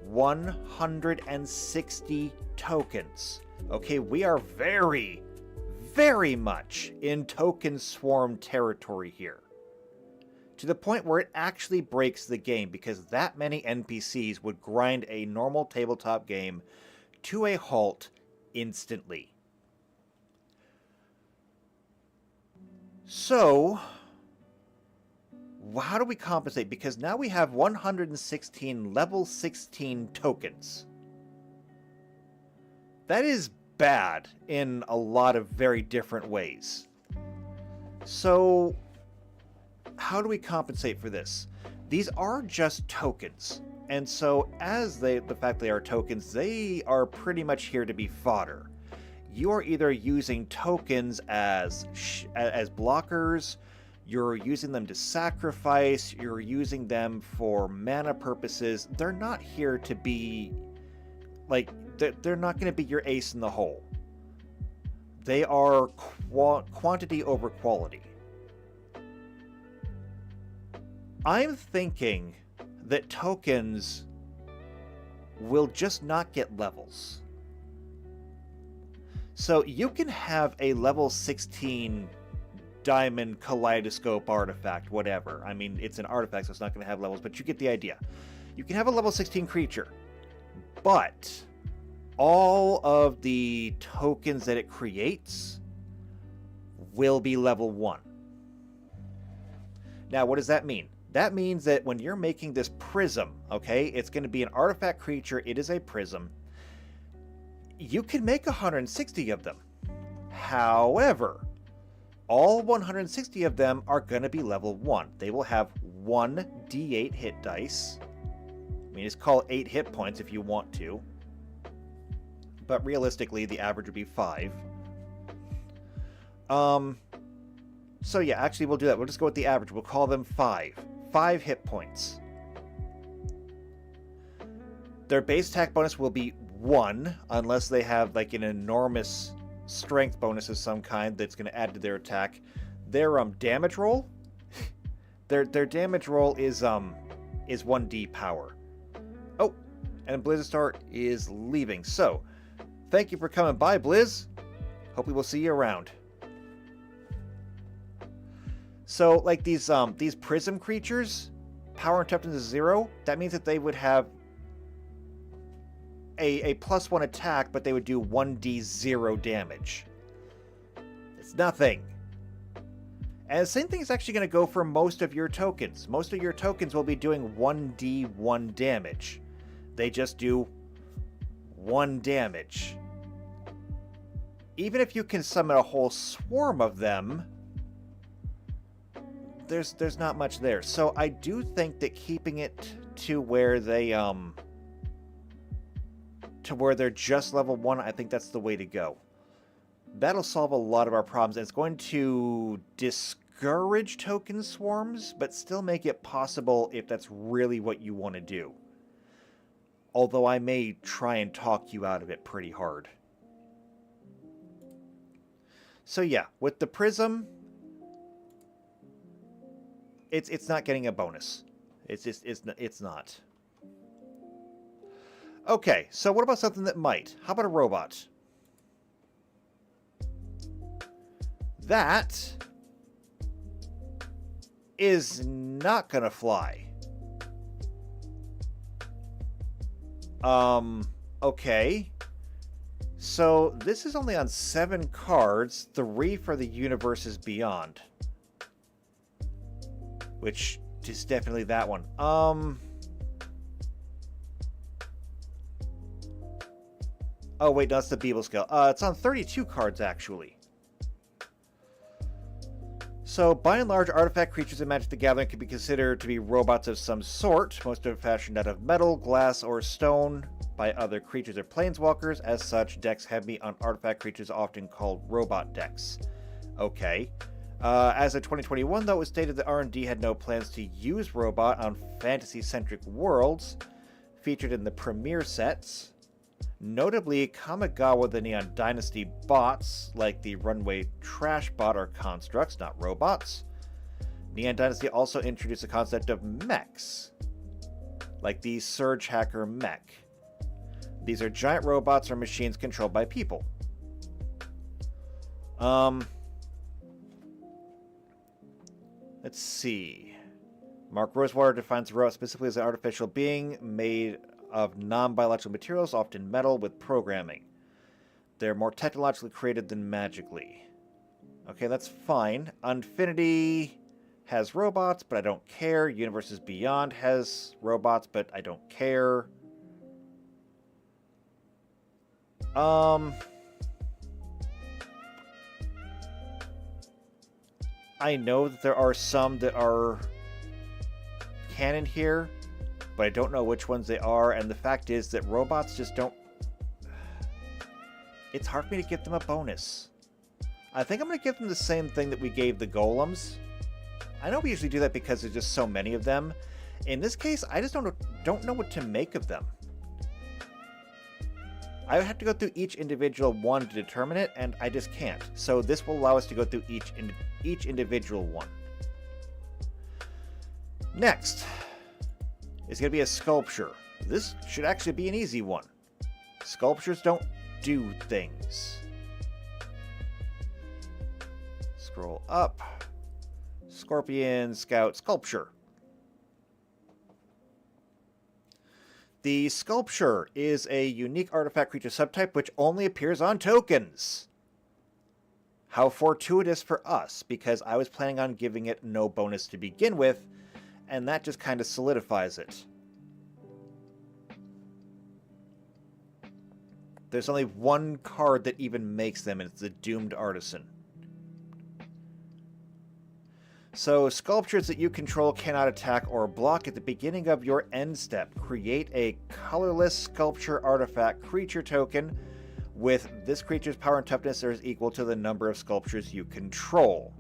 160 tokens. Okay, we are very, very much in token swarm territory here. To the point where it actually breaks the game, because that many NPCs would grind a normal tabletop game to a halt instantly. So, how do we compensate? Because now we have 116 level 16 tokens. That is bad in a lot of very different ways. So, how do we compensate for this? These are just tokens. And so, as the fact they are tokens, they are pretty much here to be fodder. You are either using tokens as blockers, you're using them to sacrifice, you're using them for mana purposes. They're not here to be, like, they're not going to be your ace in the hole. They are quantity over quality. I'm thinking that tokens will just not get levels. So you can have a level 16 diamond kaleidoscope artifact, whatever. I mean, it's an artifact, so it's not going to have levels, but you get the idea. You can have a level 16 creature, But all of the tokens that it creates will be level 1. Now, what does that mean? That means that when you're making this prism, okay, it's going to be an artifact creature. It is a prism. You can make 160 of them. However, all 160 of them are going to be level 1. They will have 1d8 hit dice. I mean, it's called 8 hit points if you want to. But realistically, the average would be 5. So yeah, actually we'll do that. We'll just go with the average. We'll call them 5. 5 hit points. Their base attack bonus will be 1, unless they have like an enormous strength bonus of some kind that's going to add to their attack. Their damage roll, their damage roll is 1d power. Oh, and Blizzard Star is leaving. So, thank you for coming by, Blizz. Hope we will see you around. So, like these prism creatures, power and toughness is 0. That means that they would have a +1 attack, but they would do 1d0 damage. It's nothing. And the same thing is actually going to go for most of your tokens. Most of your tokens will be doing 1d1 damage. They just do 1 damage. Even if you can summon a whole swarm of them, there's not much there. So I do think that keeping it to where they they're just level 1, I think that's the way to go. That'll solve a lot of our problems, and it's going to discourage token swarms, but still make it possible if that's really what you want to do. Although I may try and talk you out of it pretty hard. So yeah, with the prism, it's not getting a bonus. It's not. Okay, so what about something that might? How about a robot? That is not gonna fly. Okay. So this is only on 7 cards, 3 for the Universes Beyond. Which is definitely that one. Oh wait, no, that's the Beeble scale. It's on 32 cards, actually. So, by and large, artifact creatures in Magic the Gathering can be considered to be robots of some sort, most of them fashioned out of metal, glass, or stone by other creatures or planeswalkers. As such, decks heavy on artifact creatures are often called robot decks. Okay. As of 2021, though, it was stated that R&D had no plans to use robot on fantasy-centric worlds featured in the premier sets. Notably, Kamigawa the Neon Dynasty bots, like the Runway Trash bot, are constructs, not robots. Neon Dynasty also introduced the concept of mechs, like the Surge Hacker mech. These are giant robots or machines controlled by people. Let's see. Mark Rosewater defines a robot specifically as an artificial being made of non-biological materials, often metal, with programming. They're more technologically created than magically. Okay, that's fine. Unfinity has robots, but I don't care. Universes Beyond has robots, but I don't care. I know that there are some that are canon here, but I don't know which ones they are, and the fact is that robots just don't... It's hard for me to give them a bonus. I think I'm going to give them the same thing that we gave the golems. I know we usually do that because there's just so many of them. In this case, I just don't know what to make of them. I would have to go through each individual one to determine it, and I just can't. So this will allow us to go through each individual one. Next is going to be a sculpture. This should actually be an easy one. Sculptures don't do things. Scroll up. Scorpion, Scout, Sculpture. The Sculpture is a unique artifact creature subtype which only appears on tokens. How fortuitous for us, because I was planning on giving it no bonus to begin with, and that just kind of solidifies it. There's only one card that even makes them, and it's the Doomed Artisan. So, sculptures that you control cannot attack or block at the beginning of your end step. Create a colorless sculpture artifact creature token with this creature's power and toughness that is equal to the number of sculptures you control.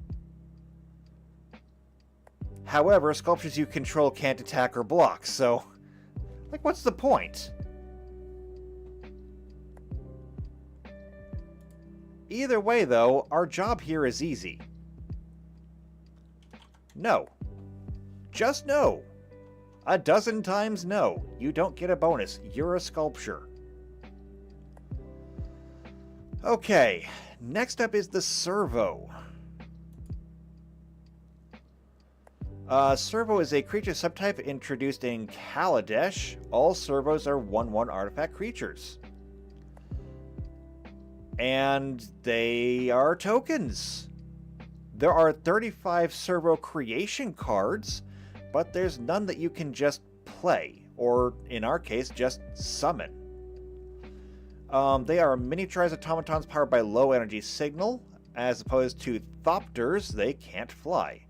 However, sculptures you control can't attack or block, so, like, what's the point? Either way, though, our job here is easy. No. Just no. 12 times no. You don't get a bonus. You're a sculpture. Okay, next up is the Servo. Servo is a creature subtype introduced in Kaladesh. All servos are 1/1 artifact creatures. And they are tokens. There are 35 servo creation cards, but there's none that you can just play, or in our case, just summon. They are miniaturized automatons powered by low energy signal, as opposed to Thopters, they can't fly.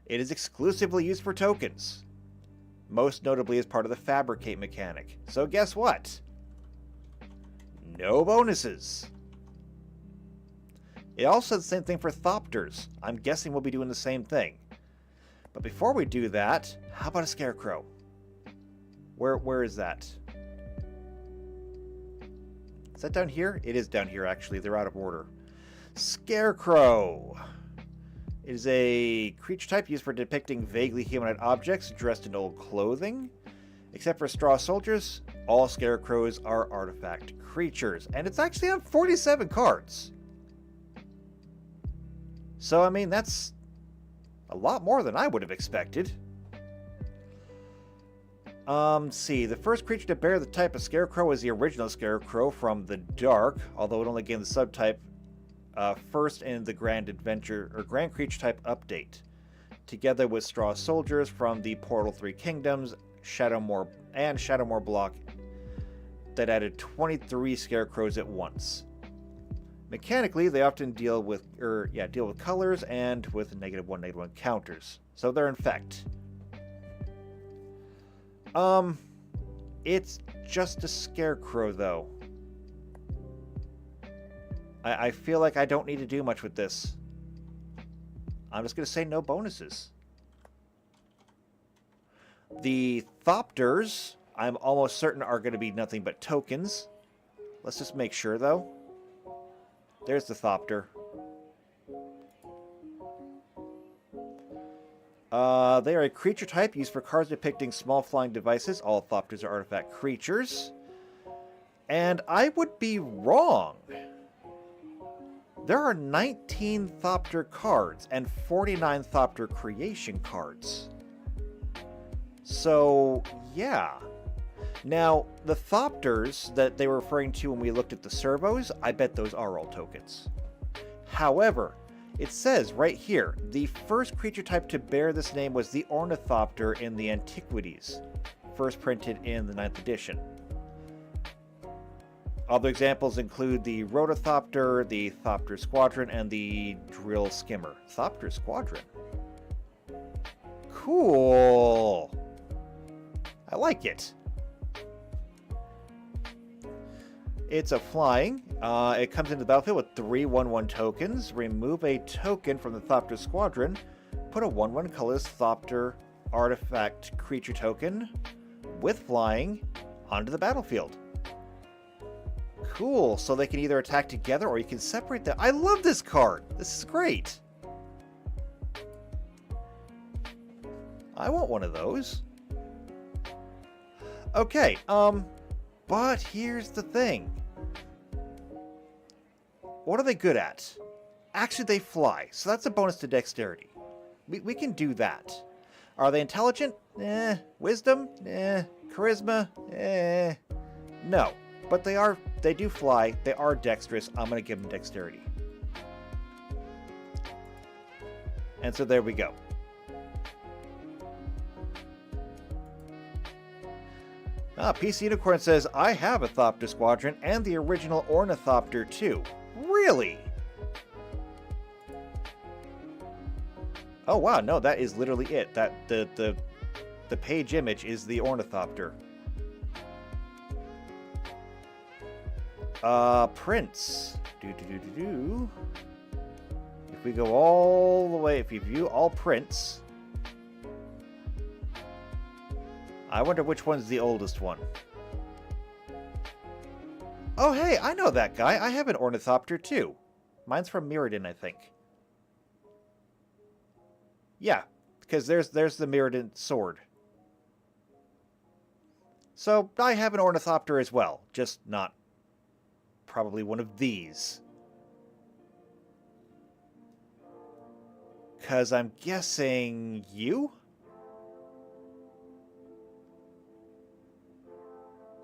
It is exclusively used for tokens, most notably as part of the Fabricate mechanic. So guess what? No bonuses. It also does the same thing for Thopters. I'm guessing we'll be doing the same thing. But before we do that, how about a Scarecrow? Where is that? Is that down here? It is down here, actually. They're out of order. Scarecrow. It is a creature type used for depicting vaguely humanoid objects dressed in old clothing. Except for straw soldiers, all Scarecrows are artifact creatures. And it's actually on 47 cards. So, I mean, that's a lot more than I would have expected. See, the first creature to bear the type of Scarecrow is the original Scarecrow from the Dark, although it only gained the subtype first in the Grand Adventure, or Grand Creature type update, together with Straw Soldiers from the Portal 3 Kingdoms, Shadowmoor block that added 23 Scarecrows at once. Mechanically, they often deal with colors and with -1/-1 counters, so they're infect. It's just a Scarecrow, though. I feel like I don't need to do much with this. I'm just going to say no bonuses. The Thopters, I'm almost certain, are going to be nothing but tokens. Let's just make sure, though. There's the Thopter. They are a creature type used for cards depicting small flying devices. All Thopters are artifact creatures. And I would be wrong. There are 19 Thopter cards and 49 Thopter creation cards. So, yeah. Now, the Thopters that they were referring to when we looked at the servos, I bet those are all tokens. However, it says right here, the first creature type to bear this name was the Ornithopter in the Antiquities, first printed in the 9th edition. Other examples include the Rotithopter, the Thopter Squadron, and the Drill Skimmer. Thopter Squadron. Cool! I like it. It's a flying. It comes into the battlefield with 3 1/1 tokens. Remove a token from the Thopter Squadron. Put a 1/1 colorless Thopter artifact creature token with flying onto the battlefield. Cool. So they can either attack together or you can separate them. I love this card. This is great. I want one of those. Okay, but here's the thing. What are they good at? Actually, they fly, so that's a bonus to dexterity. We can do that. Are they intelligent? Wisdom? Charisma? No. But they do fly. They are dexterous. I'm going to give them dexterity. And so there we go. PC Unicorn says, I have a Thopter Squadron and the original Ornithopter too. Really? Oh wow, no, that is literally it. That the page image is the Ornithopter. Prints. If we go all the way, if you view all prints, I wonder which one's the oldest one. Oh hey, I know that guy. I have an Ornithopter too. Mine's from Mirrodin, I think. Yeah, because there's the Mirrodin sword. So I have an Ornithopter as well, just not probably one of these. Because I'm guessing you?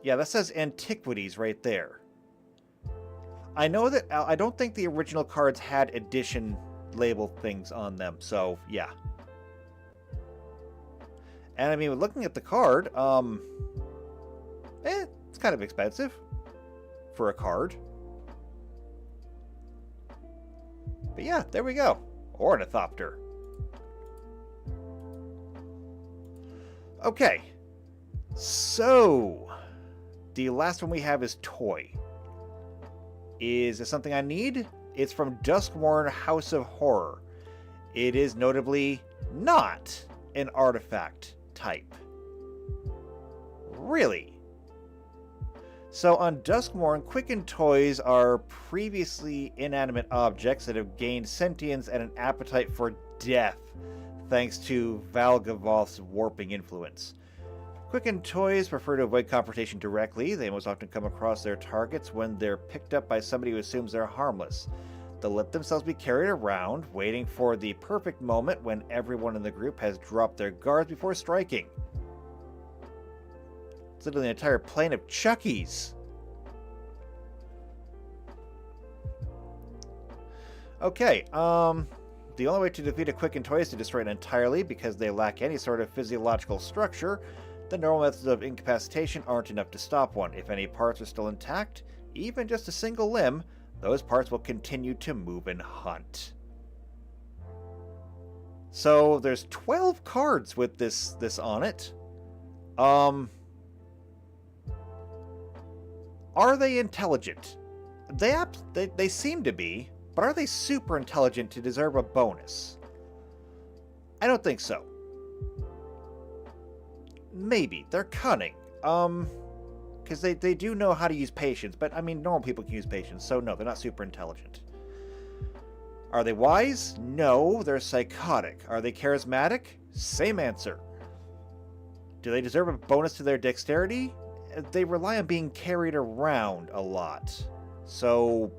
Yeah, that says Antiquities right there. I know that I don't think the original cards had edition label things on them, so yeah. And I mean, looking at the card, it's kind of expensive for a card. But yeah, there we go. Ornithopter. Okay. So, the last one we have is Toy. Is it something I need? It's from Duskworn House of Horror. It is notably not an artifact type. Really? So on Duskmourn, quickened toys are previously inanimate objects that have gained sentience and an appetite for death, thanks to Valgavoth's warping influence. Quickened toys prefer to avoid confrontation directly. They most often come across their targets when they're picked up by somebody who assumes they're harmless. They'll let themselves be carried around, waiting for the perfect moment when everyone in the group has dropped their guards before striking. It's literally an entire plane of Chuckies. Okay, the only way to defeat a quickened toy is to destroy it entirely because they lack any sort of physiological structure. The normal methods of incapacitation aren't enough to stop one. If any parts are still intact, even just a single limb, those parts will continue to move and hunt. So there's 12 cards with this on it. Are they intelligent? They seem to be, but are they super intelligent to deserve a bonus? I don't think so. Maybe. They're cunning. Because they do know how to use patience, but I mean, normal people can use patience, so no, they're not super intelligent. Are they wise? No, they're psychotic. Are they charismatic? Same answer. Do they deserve a bonus to their dexterity? They rely on being carried around a lot. So,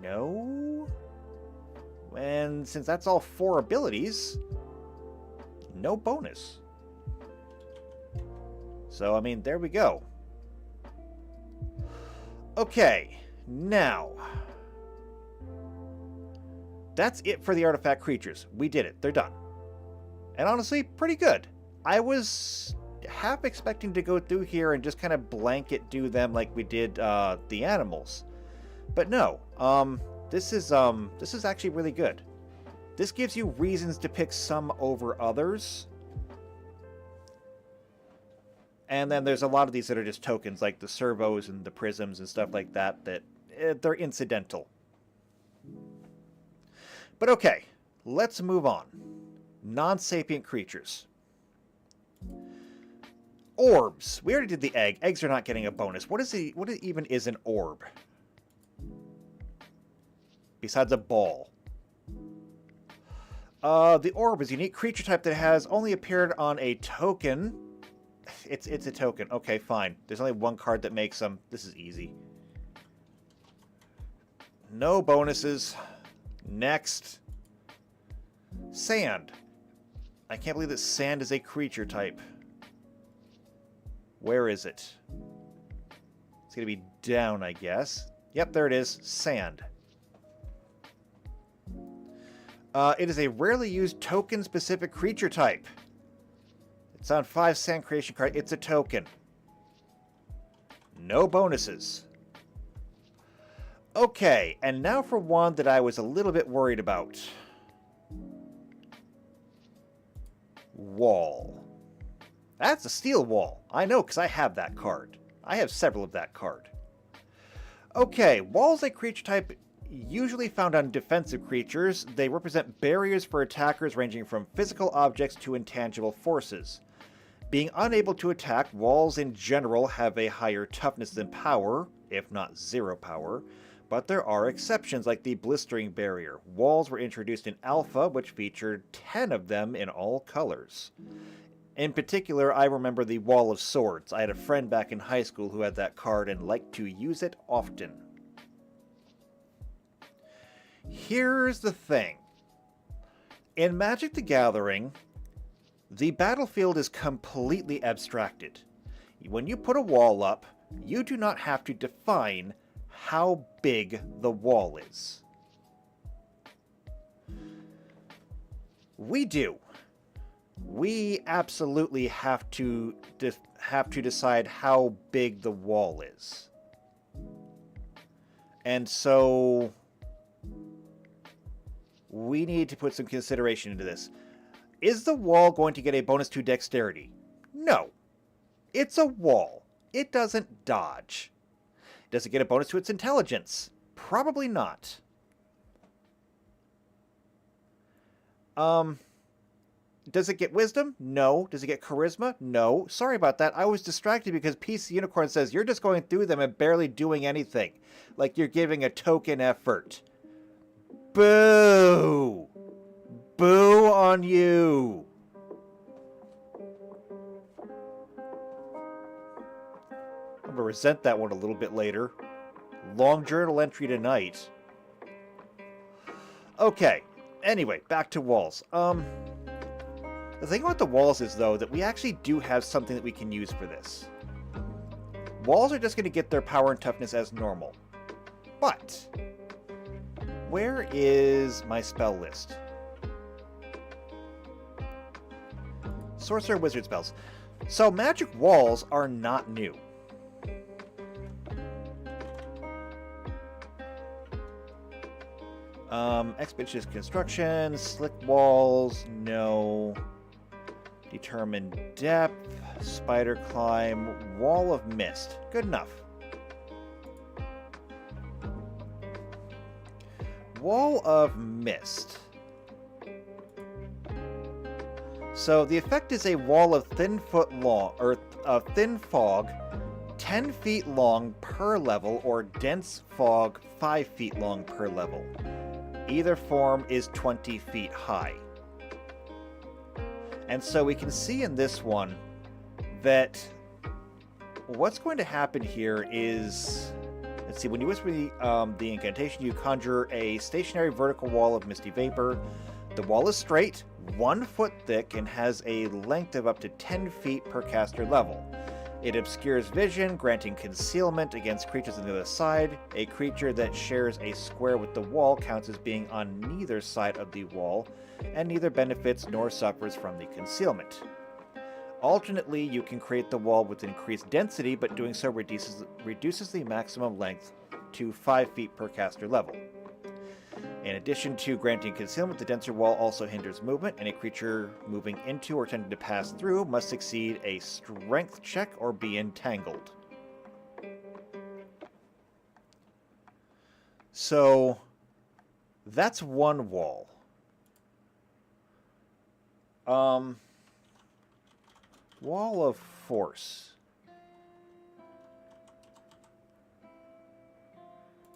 no? And since that's all 4 abilities, no bonus. So, I mean, there we go. Okay, now. That's it for the artifact creatures. We did it. They're done. And honestly, pretty good. I was half expecting to go through here and just kind of blanket do them like we did the animals. But no. This is actually really good. This gives you reasons to pick some over others. And then there's a lot of these that are just tokens, like the servos and the prisms and stuff like that, that they're incidental. But okay, let's move on. Non-sapient creatures. Orbs. We already did the egg. Eggs are not getting a bonus. What even is an orb? Besides a ball. The orb is a unique creature type that has only appeared on a token. It's a token. Okay, fine. There's only one card that makes them. This is easy. No bonuses. Next. Sand. I can't believe that sand is a creature type. Where is it? It's going to be down, I guess. Yep, there it is. Sand. It is a rarely used token-specific creature type. It's on 5 sand creation card. It's a token. No bonuses. Okay, and now for one that I was a little bit worried about. Wall. That's a steel wall. I know, because I have that card. I have several of that card. Okay, wall is a creature type usually found on defensive creatures. They represent barriers for attackers ranging from physical objects to intangible forces. Being unable to attack, walls in general have a higher toughness than power, if not 0 power, but there are exceptions like the blistering barrier. Walls were introduced in Alpha, which featured 10 of them in all colors. In particular, I remember the Wall of Swords. I had a friend back in high school who had that card and liked to use it often. Here's the thing. In Magic the Gathering, the battlefield is completely abstracted. When you put a wall up, you do not have to define how big the wall is. We do. We absolutely have to decide how big the wall is. And so we need to put some consideration into this. Is the wall going to get a bonus to dexterity? No. It's a wall. It doesn't dodge. Does it get a bonus to its intelligence? Probably not. Does it get wisdom? No. Does it get charisma? No. Sorry about that. I was distracted because PC Unicorn says you're just going through them and barely doing anything. Like you're giving a token effort. Boo! Boo on you! I'm gonna resent that one a little bit later. Long journal entry tonight. Okay. Anyway, back to walls. The thing about the walls is, though, that we actually do have something that we can use for this. Walls are just going to get their power and toughness as normal. But where is my spell list? Sorcerer Wizard spells. So magic walls are not new. Expeditious construction, slick walls, no. Determined depth, spider climb, wall of mist. Good enough. Wall of mist. So the effect is a wall of thin fog, 10 feet long per level, or dense fog, 5 feet long per level. Either form is 20 feet high. And so we can see in this one that what's going to happen here is, let's see, when you whisper the incantation, you conjure a stationary vertical wall of misty vapor. The wall is straight, 1 foot thick, and has a length of up to 10 feet per caster level. It obscures vision, granting concealment against creatures on the other side. A creature that shares a square with the wall counts as being on neither side of the wall, and neither benefits nor suffers from the concealment. Alternately, you can create the wall with increased density, but doing so reduces the maximum length to 5 feet per caster level. In addition to granting concealment, the denser wall also hinders movement, and a creature moving into or attempting to pass through must succeed a strength check or be entangled. So, that's one wall. Wall of Force.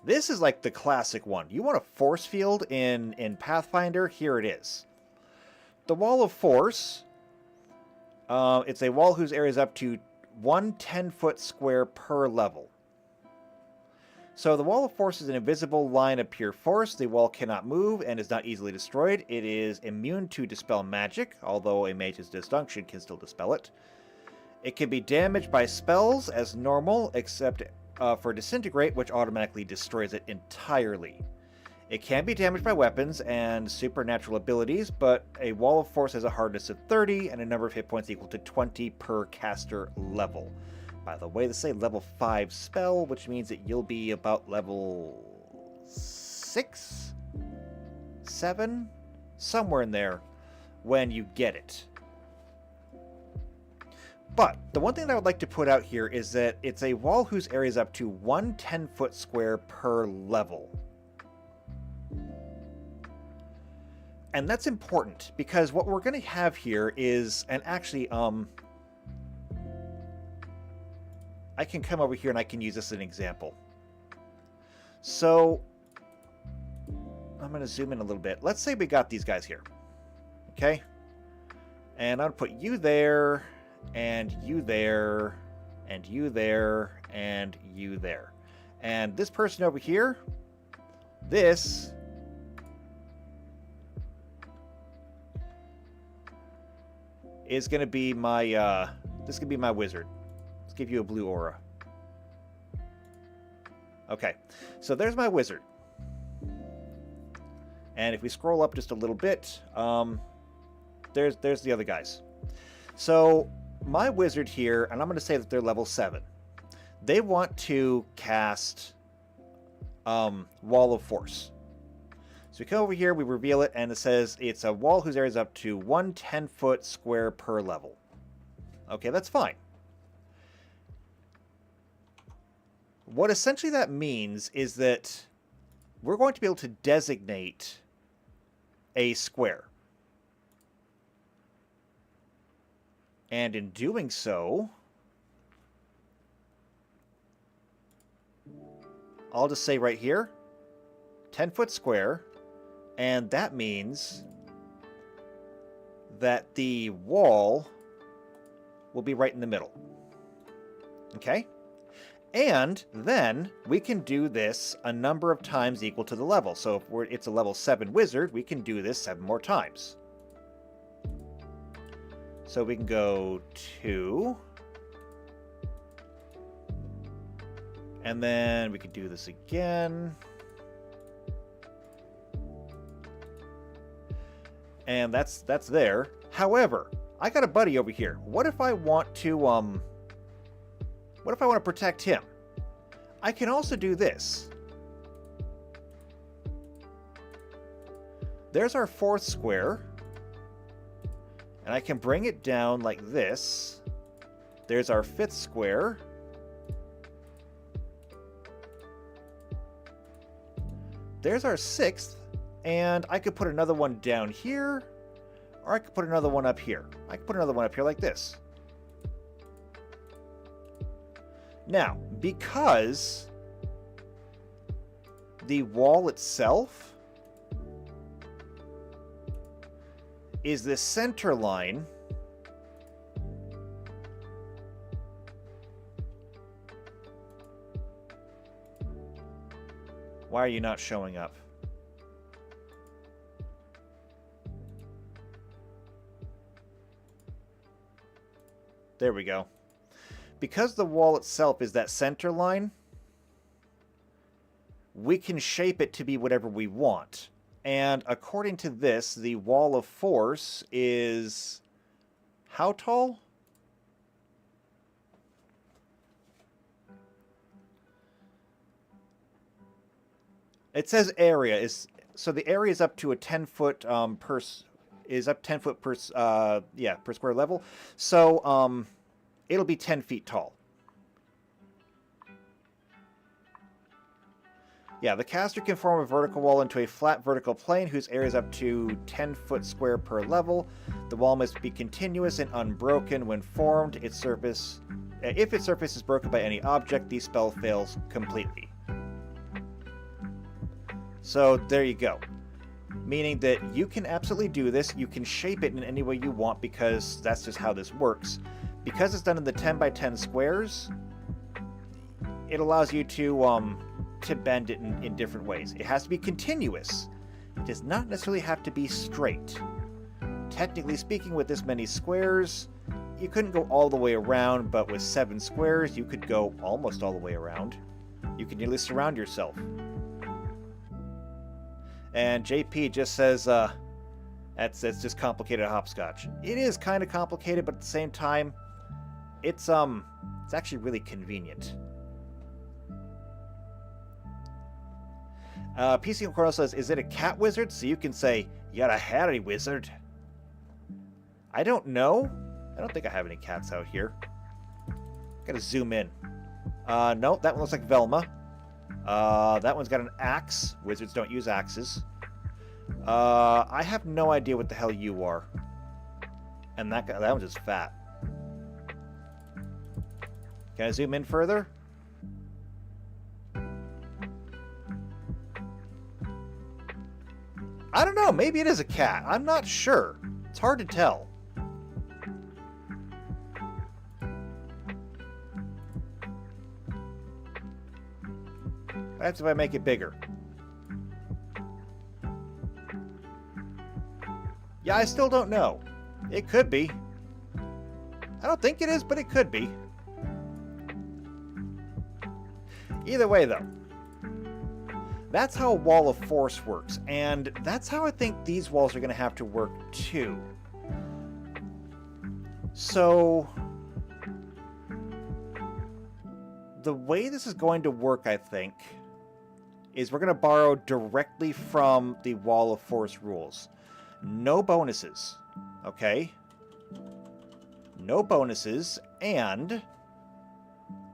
This is like the classic one. You want a force field in Pathfinder? Here it is. The Wall of Force, it's a wall whose area is up to 1 10-foot square per level. So the Wall of Force is an invisible line of pure force. The wall cannot move and is not easily destroyed. It is immune to dispel magic, although a mage's disjunction can still dispel it. It can be damaged by spells as normal, except for Disintegrate, which automatically destroys it entirely. It can be damaged by weapons and supernatural abilities, but a Wall of Force has a hardness of 30 and a number of hit points equal to 20 per caster level. By the way, this is a level 5 spell, which means that you'll be about level 6? 7? Somewhere in there when you get it. But the one thing that I would like to put out here is that it's a wall whose area is up to 1 10-foot square per level. And that's important because what we're going to have here is, and actually, I can come over here and I can use this as an example. So, I'm going to zoom in a little bit. Let's say we got these guys here. Okay? And I'll put you there, and you there, and you there, and you there. And this person over here, this is going to be my, this is going to be my wizard. Let's give you a blue aura. Okay, so there's my wizard. And if we scroll up just a little bit, there's the other guys. So my wizard here, and I'm going to say that they're level 7. They want to cast Wall of Force. So we come over here, we reveal it, and it says it's a wall whose area is up to 1 10-foot square per level. Okay, that's fine. What essentially that means is that we're going to be able to designate a square. And in doing so, I'll just say right here, 10-foot square, and that means that the wall will be right in the middle. Okay? And then we can do this a number of times equal to the level. So if it's a level 7 wizard, we can do this 7 more times. So we can go 2. And then we could do this again. And that's there. However, I got a buddy over here. What if I want to protect him? I can also do this. There's our 4th square. And I can bring it down like this. There's our 5th square. There's our 6th. And I could put another one down here. Or I could put another one up here. I could put another one up here like this. Now, because the wall itself is this center line, why are you not showing up? There we go. Because the wall itself is that center line, we can shape it to be whatever we want. And according to this, the Wall of Force is how tall? It says area is, so the area is up to a 10-foot per square level. So it'll be 10 feet tall. Yeah, the caster can form a vertical wall into a flat vertical plane whose area is up to 10-foot square per level. The wall must be continuous and unbroken when formed. If its surface is broken by any object, the spell fails completely. So there you go. Meaning that you can absolutely do this. You can shape it in any way you want because that's just how this works. Because it's done in the 10 by 10 squares, it allows you to bend it in different ways. It has to be continuous. It does not necessarily have to be straight. Technically speaking, with this many squares, you couldn't go all the way around, but with 7 squares, you could go almost all the way around. You can nearly surround yourself. And JP just says, that's just complicated hopscotch. It is kind of complicated, but at the same time, it's actually really convenient. PC Cornell says, is it a cat wizard? So you can say, you got a Harry wizard. I don't know. I don't think I have any cats out here. Gotta zoom in. No, that one looks like Velma. That one's got an axe. Wizards don't use axes. I have no idea what the hell you are. And that one's just fat. Can I zoom in further? I don't know. Maybe it is a cat. I'm not sure. It's hard to tell. That's if I make it bigger. Yeah, I still don't know. It could be. I don't think it is, but it could be. Either way, though, that's how a wall of force works, and that's how I think these walls are going to have to work, too. So, the way this is going to work, I think, is we're going to borrow directly from the wall of force rules. No bonuses, okay? No bonuses, and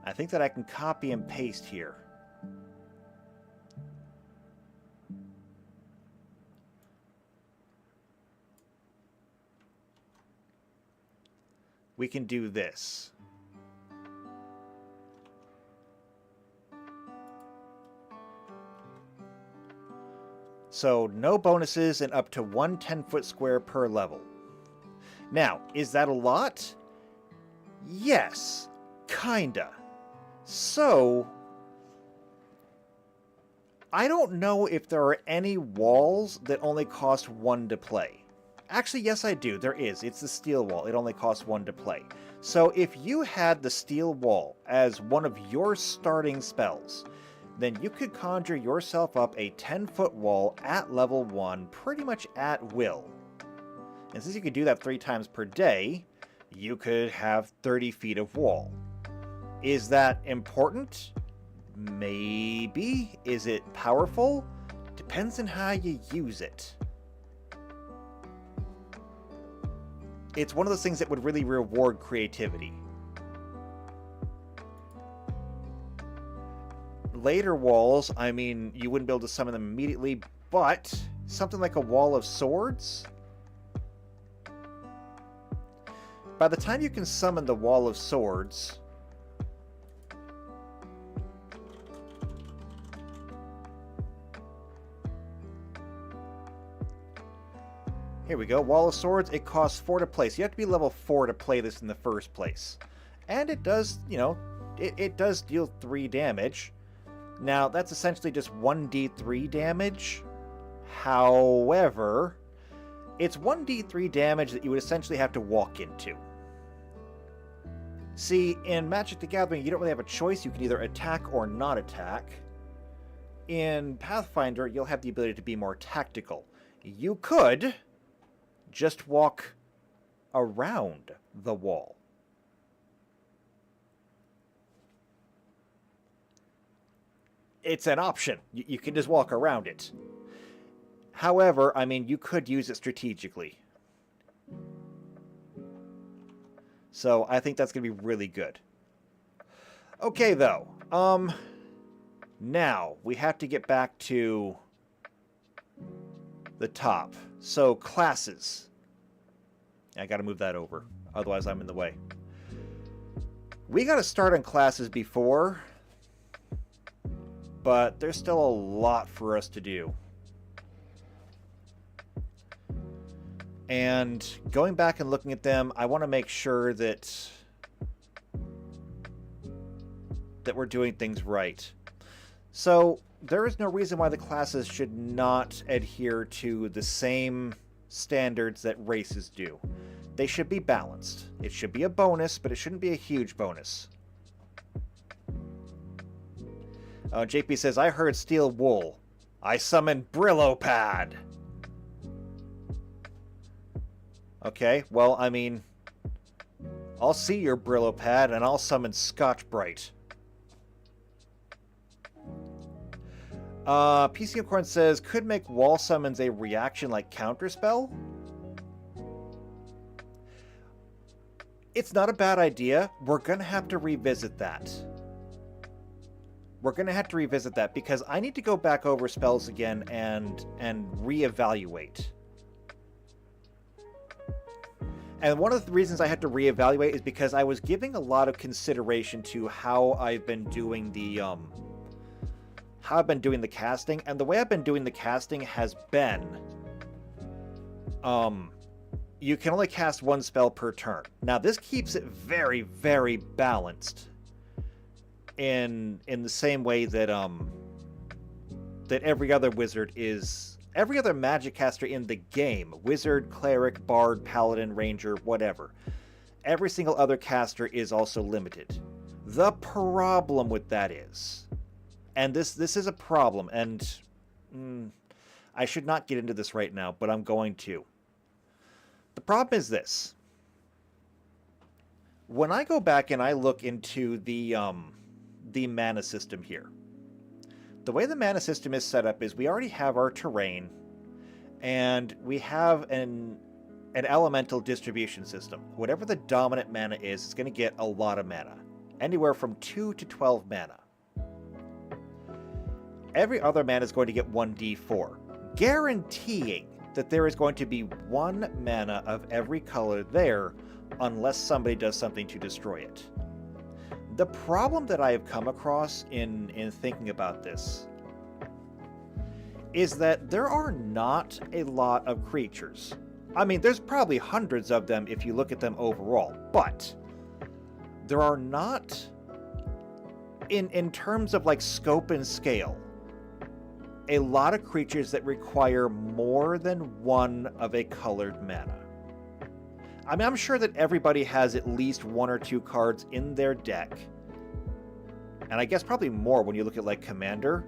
I think that I can copy and paste here. We can do this. So, no bonuses and up to 1 10-foot square per level. Now, is that a lot? Yes, kinda. So, I don't know if there are any walls that only cost 1 to play. Actually, yes I do. There is. It's the steel wall. It only costs 1 to play. So, if you had the steel wall as one of your starting spells, then you could conjure yourself up a 10-foot wall at level 1 pretty much at will. And since you could do that 3 times per day, you could have 30 feet of wall. Is that important? Maybe. Is it powerful? Depends on how you use it. It's one of those things that would really reward creativity. Later walls, I mean, you wouldn't be able to summon them immediately, but something like a wall of swords? By the time you can summon the wall of swords, here we go, wall of swords, it costs 4 to play, so you have to be level 4 to play this in the first place. And it does, you know, it does deal 3 damage. Now, that's essentially just 1d3 damage. However, it's 1d3 damage that you would essentially have to walk into. See, in Magic the Gathering, you don't really have a choice. You can either attack or not attack. In Pathfinder, you'll have the ability to be more tactical. You could just walk around the wall. It's an option. You can just walk around it. However, I mean, you could use it strategically. So I think that's going to be really good. Okay, though. Now, we have to get back to the top. So, classes. I got to move that over. Otherwise, I'm in the way. We got to start on classes before, but there's still a lot for us to do. And going back and looking at them, I want to make sure that we're doing things right. So there is no reason why the classes should not adhere to the same standards that races do. They should be balanced. It should be a bonus, but it shouldn't be a huge bonus. JP says, I heard steel wool. I summoned Brillo Pad. Okay, well, I mean, I'll see your Brillo Pad and I'll summon Scotch Brite. PC Unicorn says, could make wall summons a reaction like counterspell? It's not a bad idea. We're going to have to revisit that. We're going to have to revisit that because I need to go back over spells again and reevaluate. And one of the reasons I had to reevaluate is because I was giving a lot of consideration to how I've been doing the casting, and the way I've been doing the casting has been you can only cast one spell per turn. Now this keeps it very, very balanced in the same way that that every other wizard is, every other magic caster in the game, wizard, cleric, bard, paladin, ranger, whatever, every single other caster is also limited. The problem with that is, and this is a problem, and I should not get into this right now, but I'm going to. The problem is this. When I go back and I look into the mana system here, the way the mana system is set up is we already have our terrain, and we have an elemental distribution system. Whatever the dominant mana is, it's going to get a lot of mana. Anywhere from 2 to 12 mana. Every other mana is going to get 1d4, guaranteeing that there is going to be 1 mana of every color there, unless somebody does something to destroy it. The problem that I have come across in thinking about this is that there are not a lot of creatures. I mean, there's probably hundreds of them if you look at them overall, but there are not, in terms of like scope and scale, a lot of creatures that require more than 1 of a colored mana. I mean, I'm sure that everybody has at least 1 or 2 cards in their deck, and I guess probably more when you look at like Commander,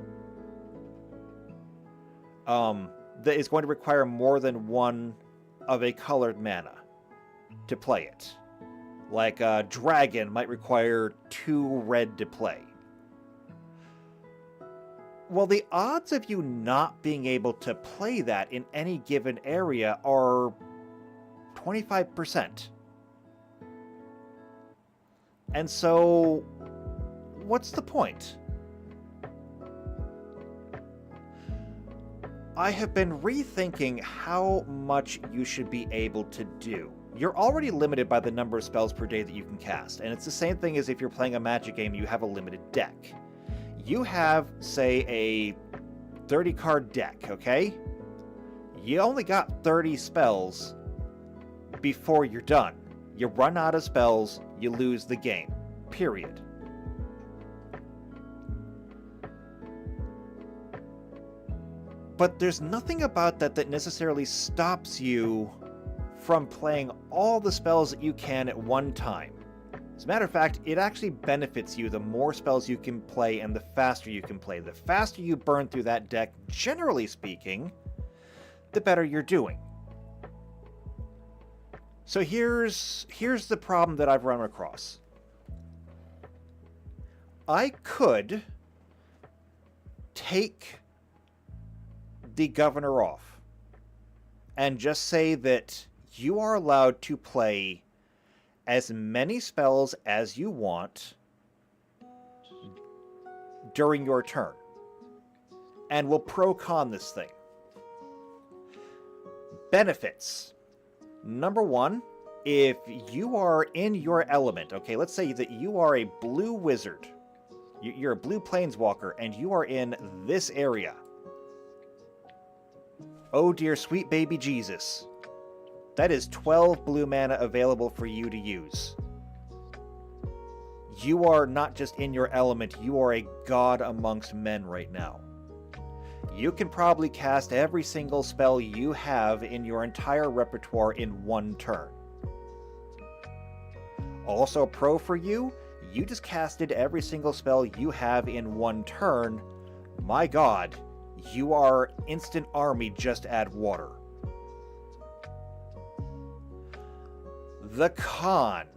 that is going to require more than 1 of a colored mana to play it. Like Dragon might require 2 red to play. Well, the odds of you not being able to play that in any given area are 25%. And so, what's the point? I have been rethinking how much you should be able to do. You're already limited by the number of spells per day that you can cast, and it's the same thing as if you're playing a Magic game, you have a limited deck. You have, say, a 30-card deck, okay? You only got 30 spells before you're done. You run out of spells, you lose the game. Period. But there's nothing about that that necessarily stops you from playing all the spells that you can at one time. As a matter of fact, it actually benefits you the more spells you can play and the faster you can play. The faster you burn through that deck, generally speaking, the better you're doing. So here's the problem that I've run across. I could take the governor off and just say that you are allowed to play as many spells as you want during your turn. And we'll pro-con this thing. Benefits. Number 1, if you are in your element, okay, let's say that you are a blue wizard. You're a blue planeswalker, and you are in this area. Oh dear sweet baby Jesus. That is 12 blue mana available for you to use. You are not just in your element, you are a god amongst men right now. You can probably cast every single spell you have in your entire repertoire in one turn. Also pro for you, you just casted every single spell you have in one turn. My god, you are instant army, just add water. The con.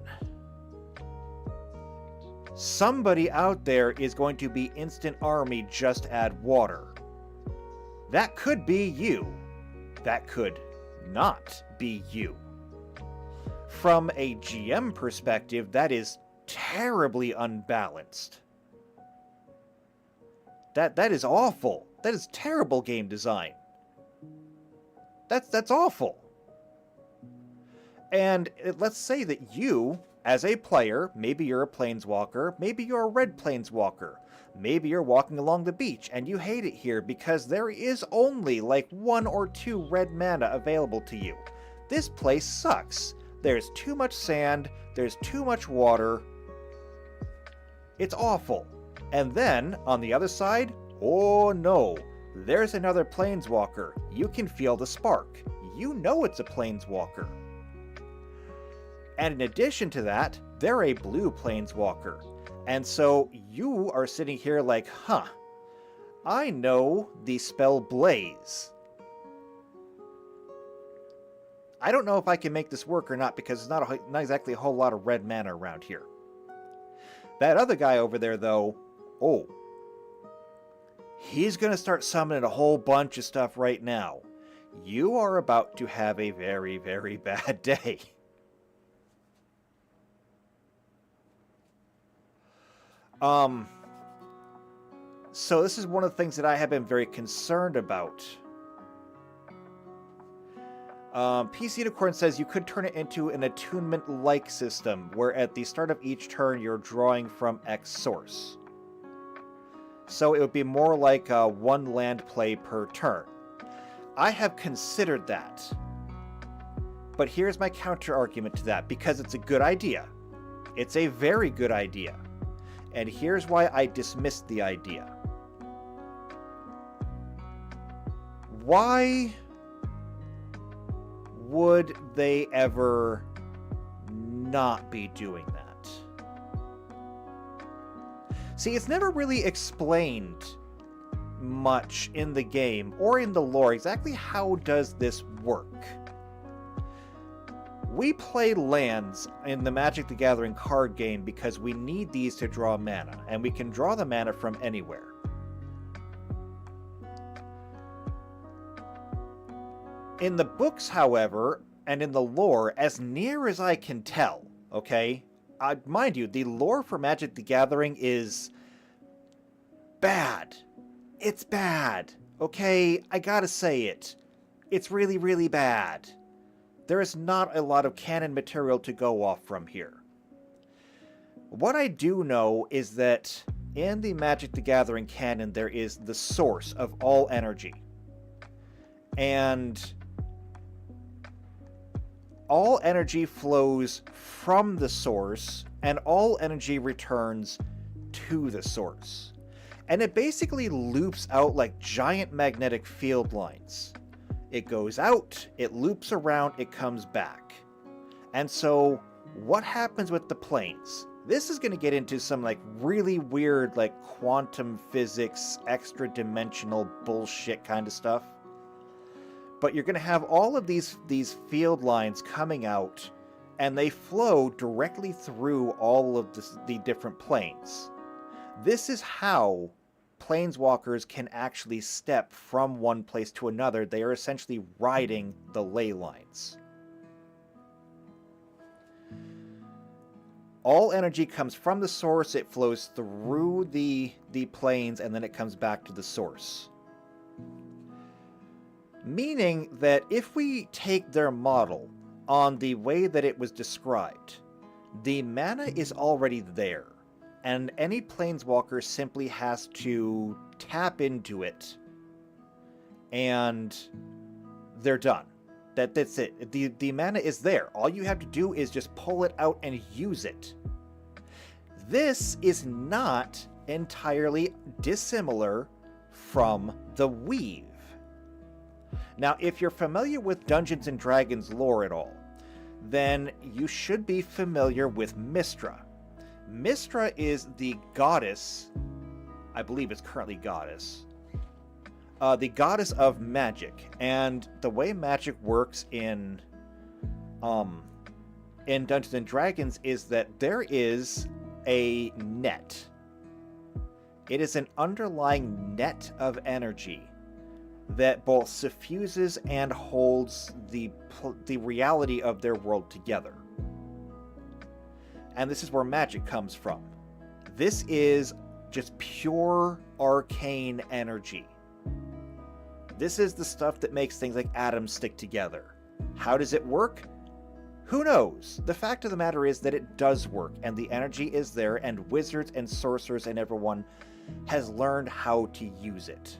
Somebody out there is going to be instant army, just add water. That could be you. That could not be you. From a GM perspective, that is terribly unbalanced. That is awful. That is terrible game design. That's awful. And let's say that you, as a player, maybe you're a planeswalker, maybe you're a red planeswalker, maybe you're walking along the beach and you hate it here because there is only like 1 or 2 red mana available to you. This place sucks. There's too much sand, there's too much water. It's awful. And then, on the other side, oh no, there's another planeswalker. You can feel the spark. You know it's a planeswalker. And in addition to that, they're a blue planeswalker. And so you are sitting here like, huh, I know the spell Blaze. I don't know if I can make this work or not because there's not exactly a whole lot of red mana around here. That other guy over there, though, oh, he's going to start summoning a whole bunch of stuff right now. You are about to have a very, very bad day. So this is one of the things that I have been very concerned about. PC Unicorn says you could turn it into an attunement-like system, where at the start of each turn you're drawing from X source. So it would be more like 1 land play per turn. I have considered that. But here's my counter-argument to that, because it's a good idea. It's a very good idea. And here's why I dismissed the idea. Why would they ever not be doing that? See, it's never really explained much in the game or in the lore exactly how does this work. We play lands in the Magic the Gathering card game because we need these to draw mana, and we can draw the mana from anywhere. In the books, however, and in the lore, as near as I can tell, okay, mind you, the lore for Magic the Gathering is bad. It's bad, okay? I gotta say it. It's really, really bad. There is not a lot of canon material to go off from here. What I do know is that in the Magic the Gathering canon, there is the source of all energy. And all energy flows from the source, and all energy returns to the source. And it basically loops out like giant magnetic field lines. It goes out, it loops around, it comes back. And so, what happens with the planes? This is going to get into some like really weird like quantum physics, extra dimensional bullshit kind of stuff. But you're going to have all of these field lines coming out, and they flow directly through all of the different planes. This is how planeswalkers can actually step from one place to another. They are essentially riding the ley lines. All energy comes from the source, it flows through the planes, and then it comes back to the source. Meaning that if we take their model on the way that it was described, the mana is already there, and any planeswalker simply has to tap into it, and they're done. That's it. The mana is there. All you have to do is just pull it out and use it. This is not entirely dissimilar from the Weave. Now, if you're familiar with Dungeons & Dragons lore at all, then you should be familiar with Mistra. Mistra is the goddess, I believe it's currently goddess, the goddess of magic. And the way magic works in Dungeons and Dragons is that there is a net. It is an underlying net of energy that both suffuses and holds the reality of their world together. And this is where magic comes from. This is just pure arcane energy. This is the stuff that makes things like atoms stick together. How does it work? Who knows? The fact of the matter is that it does work, and the energy is there, and wizards and sorcerers and everyone has learned how to use it.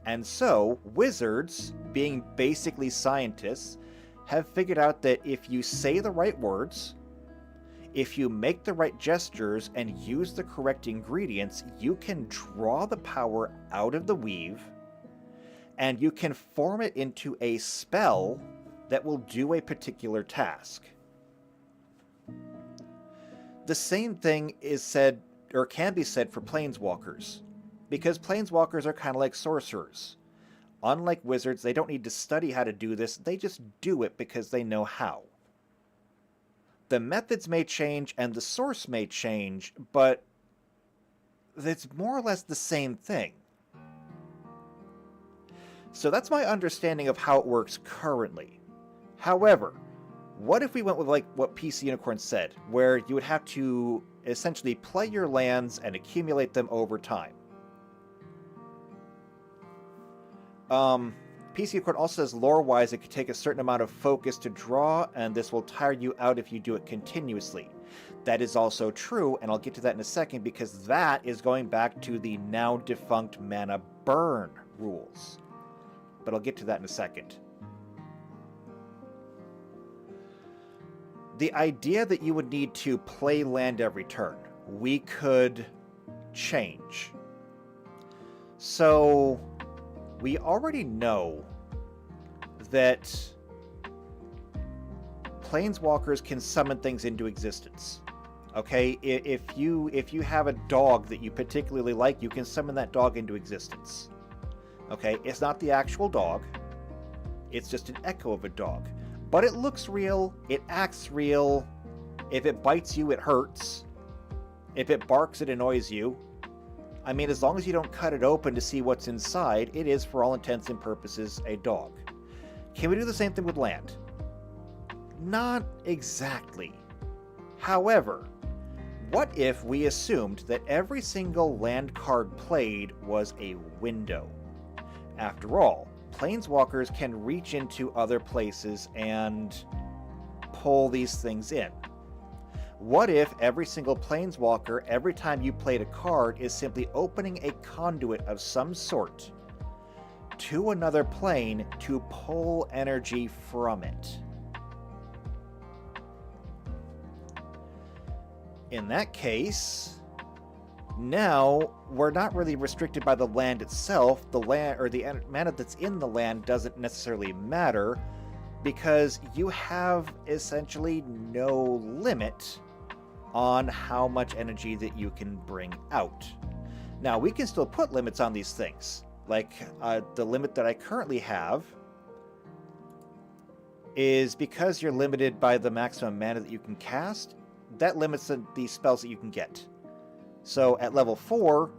And so, wizards, being basically scientists, have figured out that if you say the right words, if you make the right gestures and use the correct ingredients, you can draw the power out of the weave, and you can form it into a spell that will do a particular task. The same thing is said, or can be said, for planeswalkers, because planeswalkers are kind of like sorcerers. Unlike wizards, they don't need to study how to do this, they just do it because they know how. The methods may change and the source may change, but it's more or less the same thing. So that's my understanding of how it works currently. However, what if we went with like what PC Unicorn said, where you would have to essentially play your lands and accumulate them over time? PC Unicorn also says lore-wise it could take a certain amount of focus to draw, and this will tire you out if you do it continuously. That is also true, and I'll get to that in a second, because that is going back to the now defunct mana burn rules. But I'll get to that in a second. The idea that you would need to play land every turn, we could change. So, we already know that planeswalkers can summon things into existence. Okay, if you have a dog that you particularly like, you can summon that dog into existence. Okay, it's not the actual dog, it's just an echo of a dog. But it looks real, it acts real, if it bites you it hurts, if it barks it annoys you. I mean, as long as you don't cut it open to see what's inside, it is, for all intents and purposes, a dog. Can we do the same thing with land? Not exactly. However, what if we assumed that every single land card played was a window? After all, planeswalkers can reach into other places and pull these things in. What if every single planeswalker, every time you played a card, is simply opening a conduit of some sort to another plane to pull energy from it? In that case, now we're not really restricted by the land itself. The land, or the mana that's in the land, doesn't necessarily matter, because you have essentially no limit on how much energy that you can bring out. Now, we can still put limits on these things. Like, the limit that I currently have is, because you're limited by the maximum mana that you can cast, that limits the spells that you can get. So, at level 4,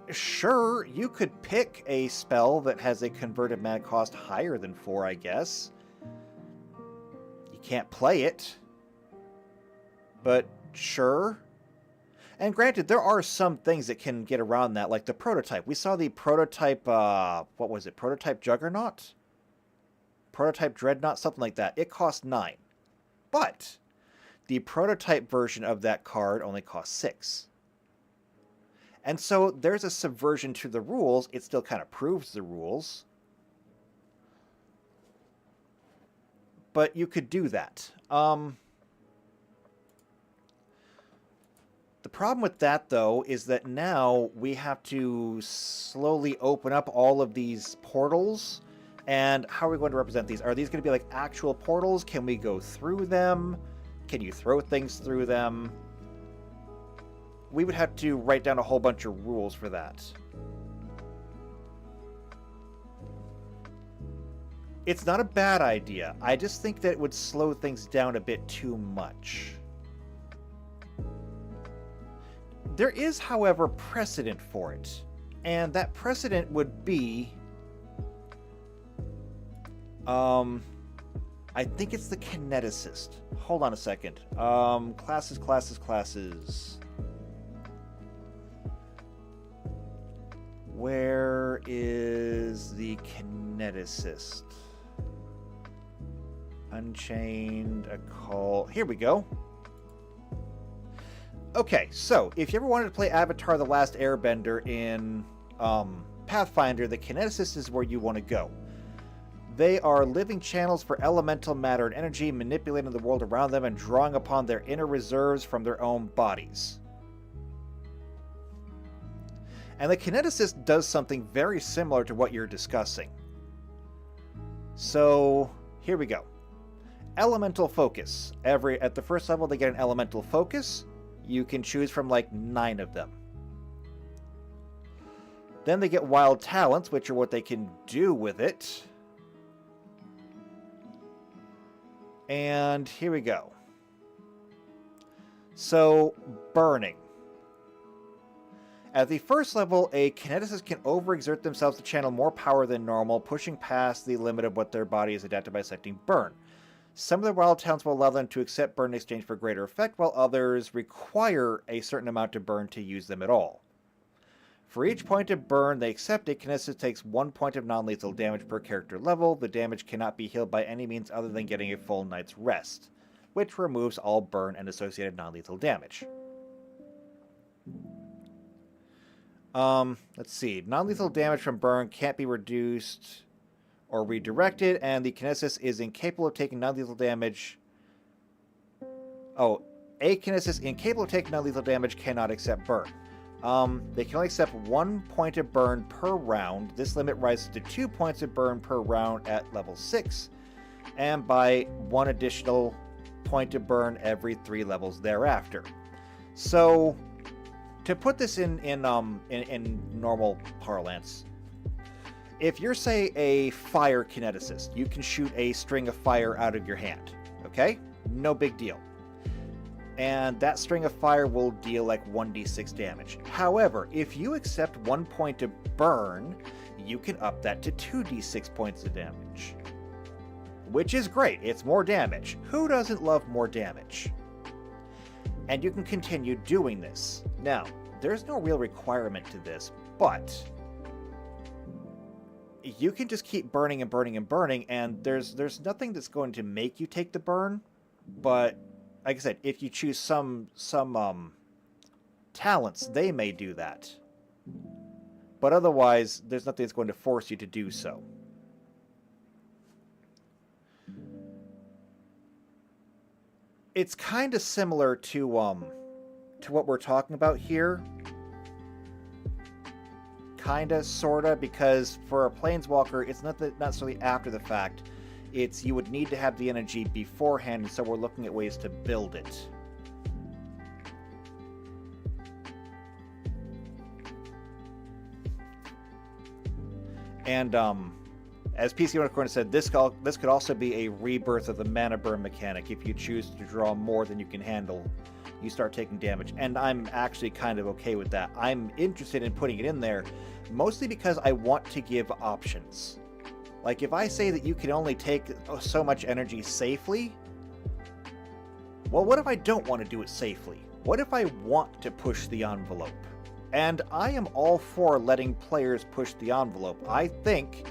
sure, you could pick a spell that has a converted mana cost higher than 4, I guess. You can't play it, but sure. And granted, there are some things that can get around that, like the prototype. We saw the prototype, what was it? Prototype Juggernaut? Prototype Dreadnought? Something like that. It cost 9. But the prototype version of that card only costs 6. And so there's a subversion to the rules. It still kind of proves the rules. But you could do that. The problem with that, though, is that now we have to slowly open up all of these portals And how are we going to represent these? Are these going to be like actual portals? Can we go through them? Can you throw things through them? We would have to write down a whole bunch of rules for that. It's not a bad idea. I just think that it would slow things down a bit too much. There is, however, precedent for it. And that precedent would be... I think it's the kineticist. Hold on a second. Classes. Where is the kineticist? Unchained, occult. Here we go. Okay, so if you ever wanted to play Avatar: The Last Airbender in Pathfinder, the kineticist is where you want to go. They are living channels for elemental matter and energy, manipulating the world around them and drawing upon their inner reserves from their own bodies. And the kineticist does something very similar to what you're discussing. So, here we go. Elemental focus. At the first level, they get an elemental focus. You can choose from like 9 of them. Then they get wild talents, which are what they can do with it. And here we go. So, burning. At the first level, a kineticist can overexert themselves to channel more power than normal, pushing past the limit of what their body is adapted by selecting burn. Some of the wild talents will allow them to accept burn in exchange for greater effect, while others require a certain amount of burn to use them at all. For each point of burn they accept, a kineticist takes 1 point of non-lethal damage per character level. The damage cannot be healed by any means other than getting a full night's rest, which removes all burn and associated non-lethal damage. Let's see. Non-lethal damage from burn can't be reduced or redirected, and the kineticist is incapable of taking non-lethal damage. Oh, a kineticist incapable of taking non-lethal damage cannot accept burn. They can only accept 1 point of burn per round. This limit rises to 2 points of burn per round at level 6, and by 1 additional point of burn every 3 levels thereafter. So, to put this in normal parlance, if you're, say, a fire kineticist, you can shoot a string of fire out of your hand, okay? No big deal. And that string of fire will deal like 1d6 damage. However, if you accept 1 point of burn, you can up that to 2d6 points of damage. Which is great, it's more damage. Who doesn't love more damage? And you can continue doing this. Now, there's no real requirement to this, but you can just keep burning and burning and burning, and there's nothing that's going to make you take the burn, but like I said, if you choose some talents, they may do that. But otherwise, there's nothing that's going to force you to do so. It's kind of similar to what we're talking about here. Kinda, sorta, because for a planeswalker, it's not necessarily after the fact. It's you would need to have the energy beforehand, and so we're looking at ways to build it. And as PC Unicorn said, this could also be a rebirth of the mana burn mechanic. If you choose to draw more than you can handle, you start taking damage. And I'm actually kind of okay with that. I'm interested in putting it in there, mostly because I want to give options. Like, if I say that you can only take so much energy safely, well, what if I don't want to do it safely? What if I want to push the envelope? And I am all for letting players push the envelope. I think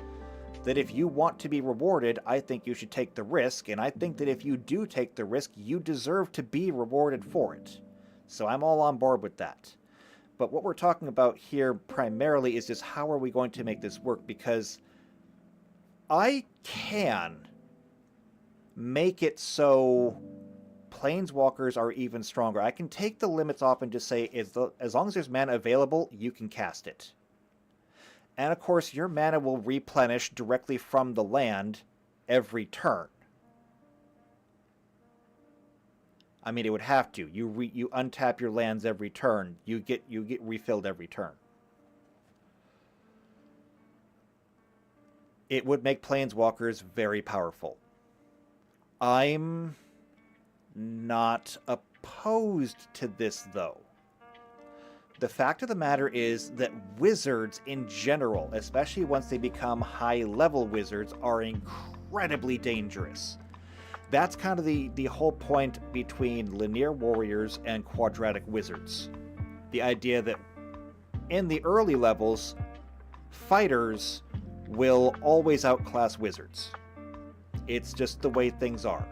that if you want to be rewarded, I think you should take the risk, and I think that if you do take the risk, you deserve to be rewarded for it. So I'm all on board with that. But what we're talking about here primarily is just how are we going to make this work, because I can make it so planeswalkers are even stronger. I can take the limits off and just say, as long as there's mana available, you can cast it. And of course, your mana will replenish directly from the land every turn. I mean, it would have to. You untap your lands every turn. You get refilled every turn. It would make Planeswalkers very powerful. I'm not opposed to this, though. The fact of the matter is that wizards in general, especially once they become high-level wizards, are incredibly dangerous. That's kind of the whole point between linear warriors and quadratic wizards. The idea that in the early levels, fighters will always outclass wizards. It's just the way things are.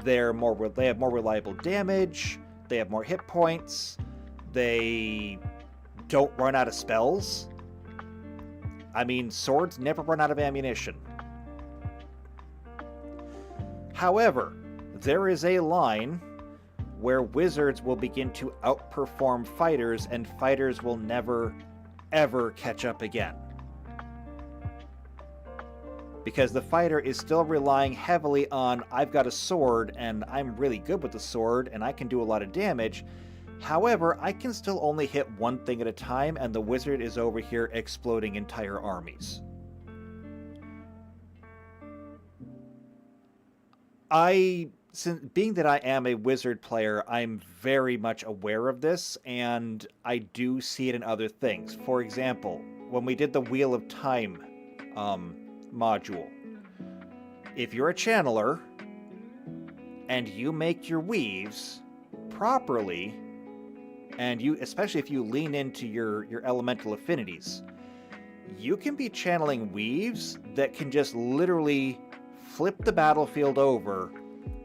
They have more reliable damage, they have more hit points, they don't run out of spells. I mean, swords never run out of ammunition. However, there is a line where wizards will begin to outperform fighters, and fighters will never, ever catch up again. Because the fighter is still relying heavily on, I've got a sword, and I'm really good with the sword, and I can do a lot of damage. However, I can still only hit one thing at a time, and the wizard is over here exploding entire armies. Being that I am a wizard player, I'm very much aware of this, and I do see it in other things. For example, when we did the Wheel of Time module, if you're a channeler and you make your weaves properly, and especially if you lean into your elemental affinities, you can be channeling weaves that can just literally flip the battlefield over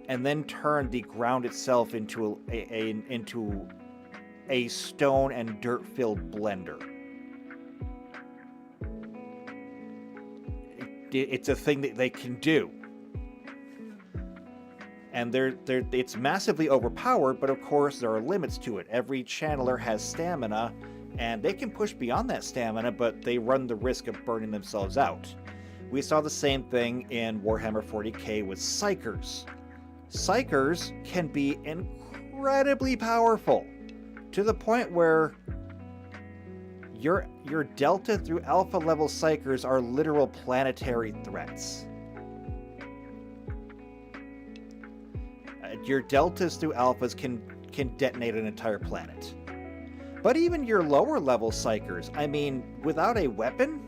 and then turn the ground itself into a stone and dirt filled blender. It's a thing that they can do. And it's massively overpowered, but of course there are limits to it. Every channeler has stamina, and they can push beyond that stamina, but they run the risk of burning themselves out. We saw the same thing in Warhammer 40k with Psychers. Psychers can be incredibly powerful, to the point where your Delta through Alpha level Psychers are literal planetary threats. Your Deltas through Alphas can detonate an entire planet. But even your lower level Psychers, I mean, without a weapon,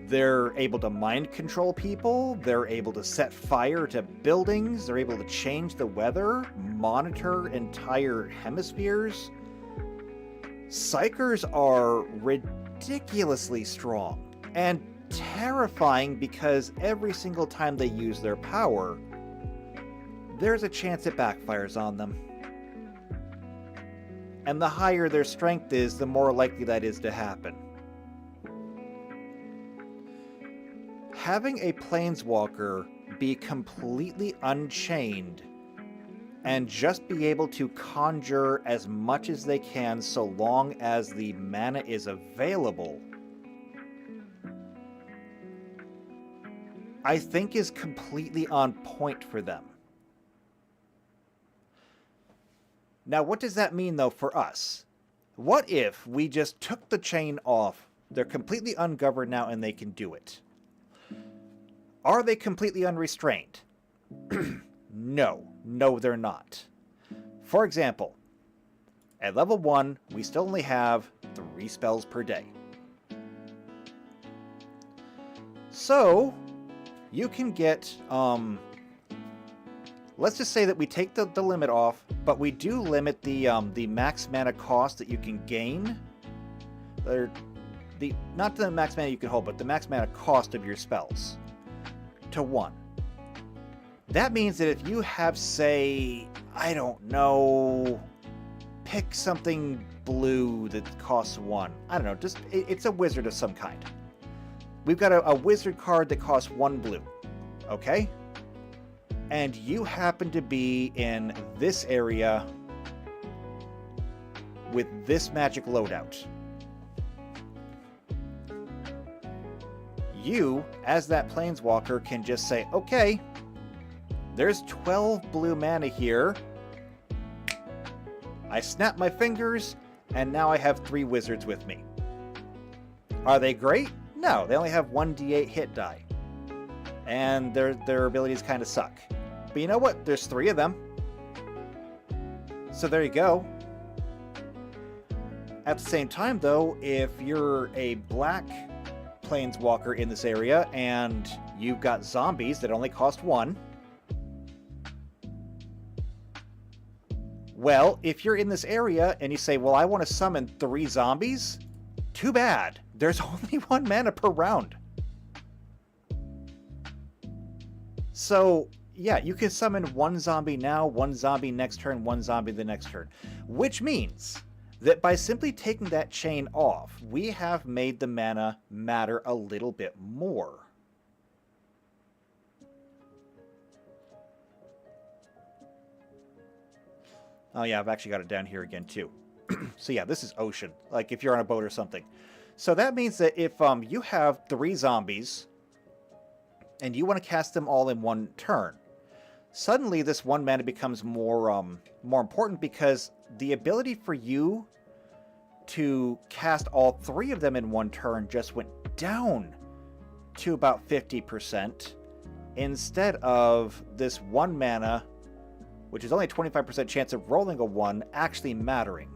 they're able to mind control people, they're able to set fire to buildings, they're able to change the weather, monitor entire hemispheres. Psychers are ridiculously strong and terrifying because every single time they use their power, there's a chance it backfires on them. And the higher their strength is, the more likely that is to happen. Having a planeswalker be completely unchained and just be able to conjure as much as they can so long as the mana is available, I think is completely on point for them. Now, what does that mean, though, for us? What if we just took the chain off? They're completely ungoverned now, and they can do it. Are they completely unrestrained? No, they're not. For example, at level 1, we still only have 3 spells per day. So, you can get, let's just say that we take the limit off, but we do limit the max mana cost that you can gain. Not the max mana you can hold, but the max mana cost of your spells to 1. That means that if you have, say, I don't know, pick something blue that costs 1. I don't know, just it's a wizard of some kind. We've got a wizard card that costs 1 blue, okay? And you happen to be in this area with this magic loadout. you, as that planeswalker, can just say, okay, there's 12 blue mana here. I snap my fingers, and now I have 3 wizards with me. Are they great? No, they only have 1d8 hit die. And their abilities kind of suck. But you know what? There's 3 of them. So there you go. At the same time, though, if you're a black planeswalker in this area and you've got zombies that only cost 1, well, if you're in this area and you say, well, I want to summon 3 zombies, too bad. There's only 1 mana per round. So, yeah, you can summon 1 zombie now, 1 zombie next turn, 1 zombie the next turn. Which means that by simply taking that chain off, we have made the mana matter a little bit more. Oh yeah, I've actually got it down here again too. So yeah, this is ocean, like if you're on a boat or something. So that means that if you have 3 zombies and you want to cast them all in 1 turn, suddenly this 1 mana becomes more important, because the ability for you to cast all 3 of them in 1 turn just went down to about 50%, instead of this 1 mana, which is only a 25% chance of rolling a 1, actually mattering.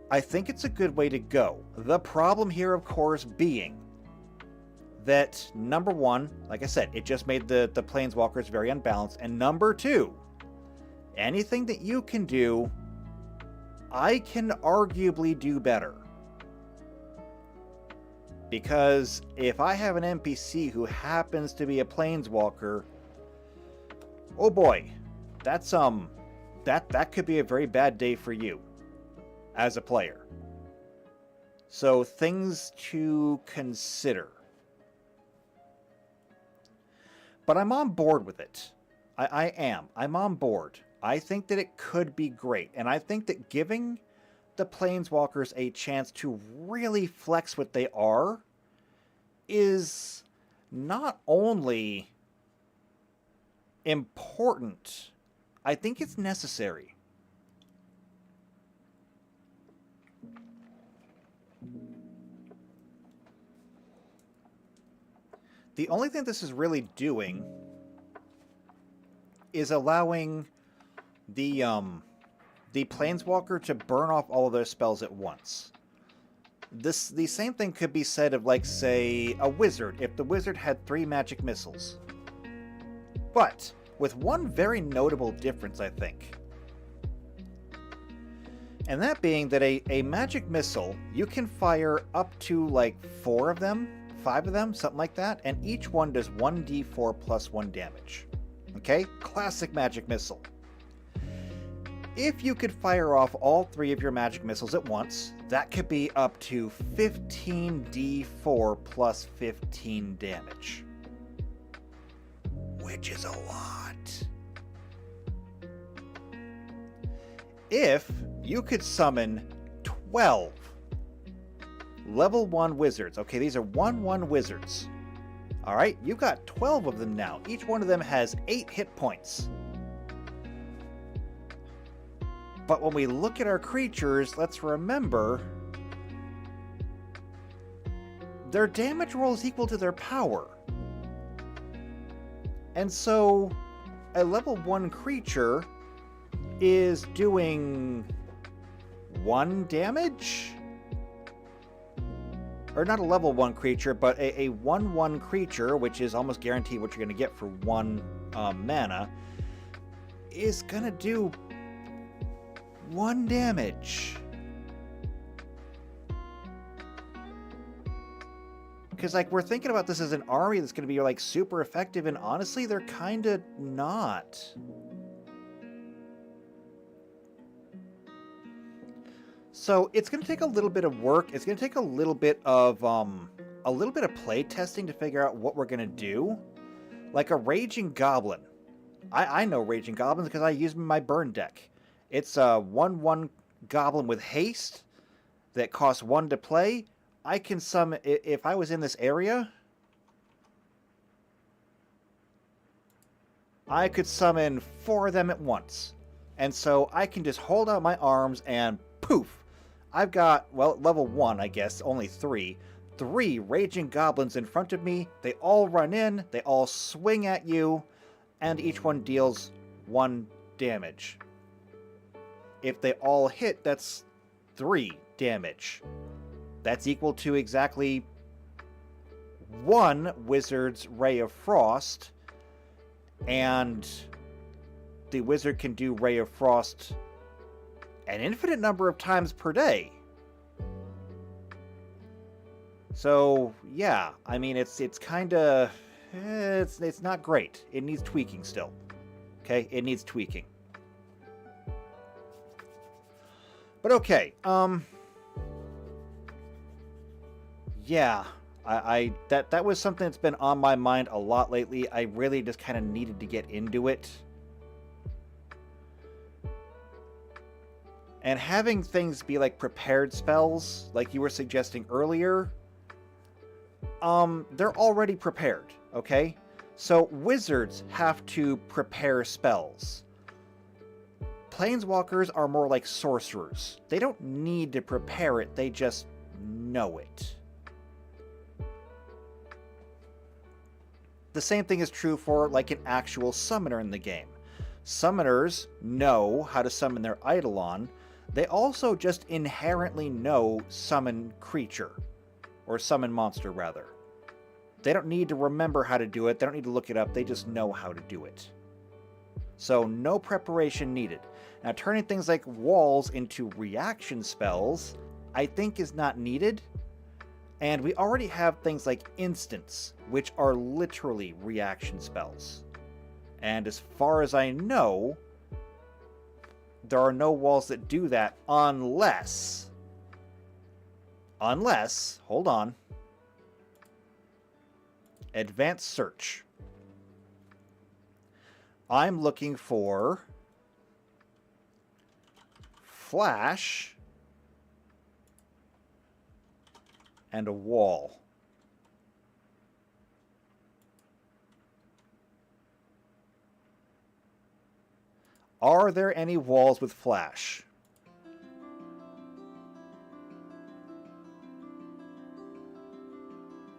I think it's a good way to go. The problem here, of course, being that, number 1, like I said, it just made the planeswalkers very unbalanced, and number 2, anything that you can do, I can arguably do better. Because if I have an NPC who happens to be a planeswalker, oh boy, that's that could be a very bad day for you as a player. So things to consider. But I'm on board with it. I am. I'm on board. I think that it could be great. And I think that giving the planeswalkers a chance to really flex what they are is not only important, I think it's necessary. The only thing this is really doing is allowing the planeswalker to burn off all of their spells at once. The same thing could be said of, like, say, a wizard, if the wizard had 3 magic missiles. But with one very notable difference, I think. And that being that a magic missile, you can fire up to like 4 of them, 5 of them, something like that, and each one does 1d4 plus 1 damage. Okay? Classic magic missile. If you could fire off all 3 of your magic missiles at once, that could be up to 15d4 plus 15 damage. Which is a lot. If you could summon 12 level 1 wizards, okay, these are 1/1 wizards. Alright, you've got 12 of them now. Each one of them has 8 hit points. But when we look at our creatures, let's remember their damage roll is equal to their power. And so a level 1 creature is doing 1 damage? Or not a level 1 creature, but a 1/1 creature, which is almost guaranteed what you're going to get for 1 mana, is going to do 1 damage. Because, like, we're thinking about this as an army that's going to be, like, super effective, and honestly, they're kind of not. So it's going to take a little bit of work. It's going to take a little bit of play testing to figure out what we're going to do. Like a Raging Goblin. I know Raging Goblins because I use them in my burn deck. It's a 1/1 goblin with haste that cost 1 to play, I can summon, if I was in this area, I could summon 4 of them at once. And so I can just hold out my arms and poof, I've got, well, level 1, I guess, only 3. 3 raging goblins in front of me. They all run in, they all swing at you, and each one deals 1 damage. If they all hit, that's 3 damage. That's equal to exactly 1 Wizard's Ray of Frost, and the wizard can do Ray of Frost an infinite number of times per day. So, yeah, I mean, it's kind of, it's not great. It needs tweaking still. Okay, it needs tweaking. But okay, yeah, that was something that's been on my mind a lot lately. I really just kind of needed to get into it. And having things be like prepared spells, like you were suggesting earlier, they're already prepared, okay? So wizards have to prepare spells. Planeswalkers are more like sorcerers. They don't need to prepare it, they just know it. The same thing is true for like an actual summoner in the game. Summoners know how to summon their Eidolon. They also just inherently know summon creature, or summon monster rather. They don't need to remember how to do it, they don't need to look it up, they just know how to do it. So no preparation needed. Now turning things like walls into reaction spells, I think is not needed. And we already have things like instants, which are literally reaction spells. And as far as I know, there are no walls that do that unless, hold on, advanced search. I'm looking for flash and a wall. Are there any walls with flash?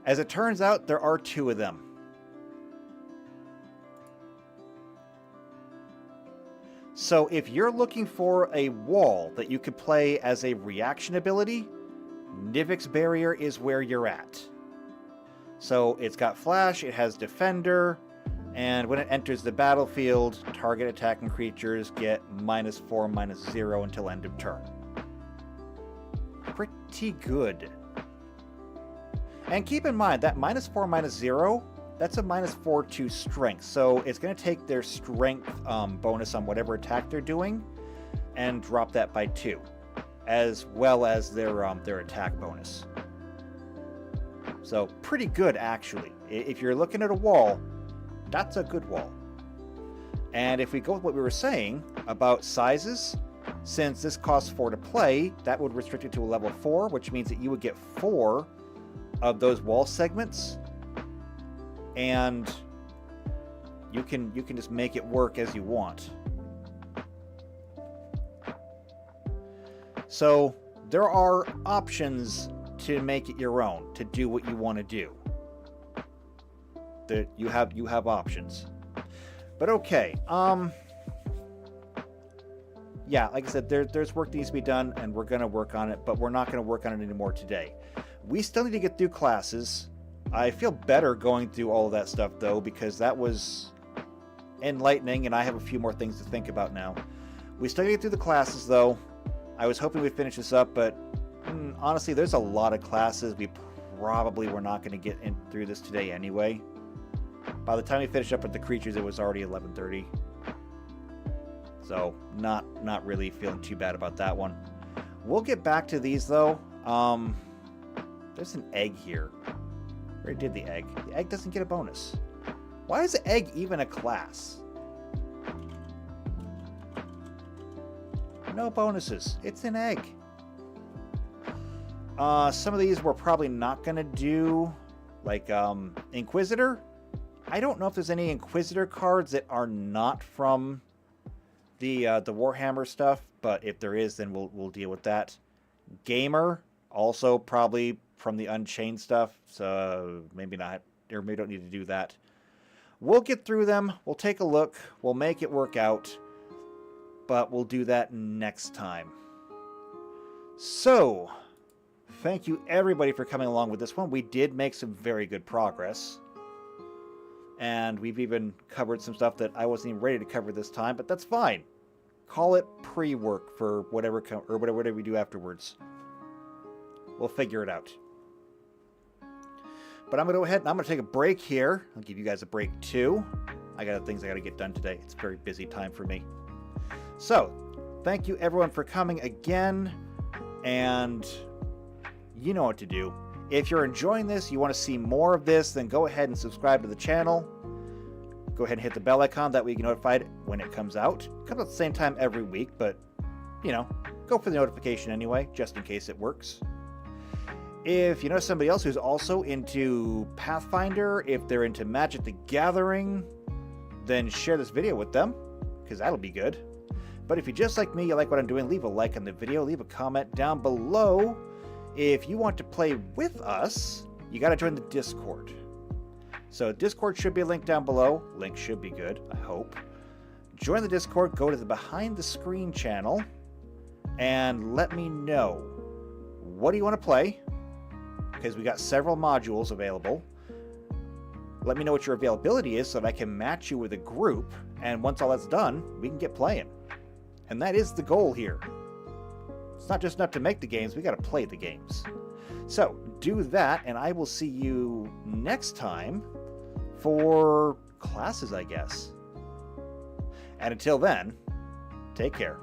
As it turns out, there are 2 of them. So if you're looking for a wall that you could play as a reaction ability, Nivik's Barrier is where you're at. So it's got flash, it has defender, and when it enters the battlefield, target attacking creatures get -4, -0 until end of turn. Pretty good. And keep in mind, that -4, -0, that's a -4 to strength. So it's going to take their strength bonus on whatever attack they're doing and drop that by 2. As well as their attack bonus. So pretty good, actually. If you're looking at a wall, that's a good wall. And if we go with what we were saying about sizes, since this costs 4 to play, that would restrict it to a level 4, which means that you would get 4 of those wall segments, and you can just make it work as you want. So there are options to make it your own, to do what you want to do. You have options. But okay, yeah, like I said, there's work that needs to be done, and we're going to work on it, but we're not going to work on it anymore today. We still need to get through classes. I feel better going through all of that stuff, though, because that was enlightening, and I have a few more things to think about now. We still need to get through the classes, though. I was hoping we'd finish this up, but honestly, there's a lot of classes. We probably were not going to get through this today anyway. By the time we finished up with the creatures, it was already 11:30. So, not really feeling too bad about that one. We'll get back to these, though. There's an egg here. I already did the egg. The egg doesn't get a bonus. Why is the egg even a class? No bonuses. It's an egg. Some of these we're probably not going to do, like Inquisitor. I don't know if there's any Inquisitor cards that are not from the Warhammer stuff, but if there is, then we'll deal with that. Gamer, also probably from the Unchained stuff, so maybe not, or maybe don't need to do that. We'll get through them, we'll take a look, we'll make it work out, but we'll do that next time. So, thank you everybody for coming along with this one. We did make some very good progress. And we've even covered some stuff that I wasn't even ready to cover this time, but that's fine. Call it pre-work for whatever we do afterwards. We'll figure it out. But I'm going to go ahead and I'm going to take a break here. I'll give you guys a break too. I got things I got to get done today. It's a very busy time for me. So, thank you everyone for coming again. And you know what to do. If you're enjoying this, you want to see more of this, then go ahead and subscribe to the channel. Go ahead and hit the bell icon, that way you get notified when it comes out. It comes out at the same time every week, but, you know, go for the notification anyway, just in case it works. If you know somebody else who's also into Pathfinder, if they're into Magic the Gathering, then share this video with them, because that'll be good. But if you just like me, you like what I'm doing, leave a like on the video, leave a comment down below. If you want to play with us, you got to join the Discord. So Discord should be a link down below. Link should be good, I hope. Join the Discord, go to the Behind the Screen channel, and let me know. What do you want to play? Because we got several modules available. Let me know what your availability is so that I can match you with a group, and once all that's done, we can get playing. And that is the goal here. It's not just enough to make the games, we got to play the games. So, do that, and I will see you next time for classes, I guess. And until then, take care.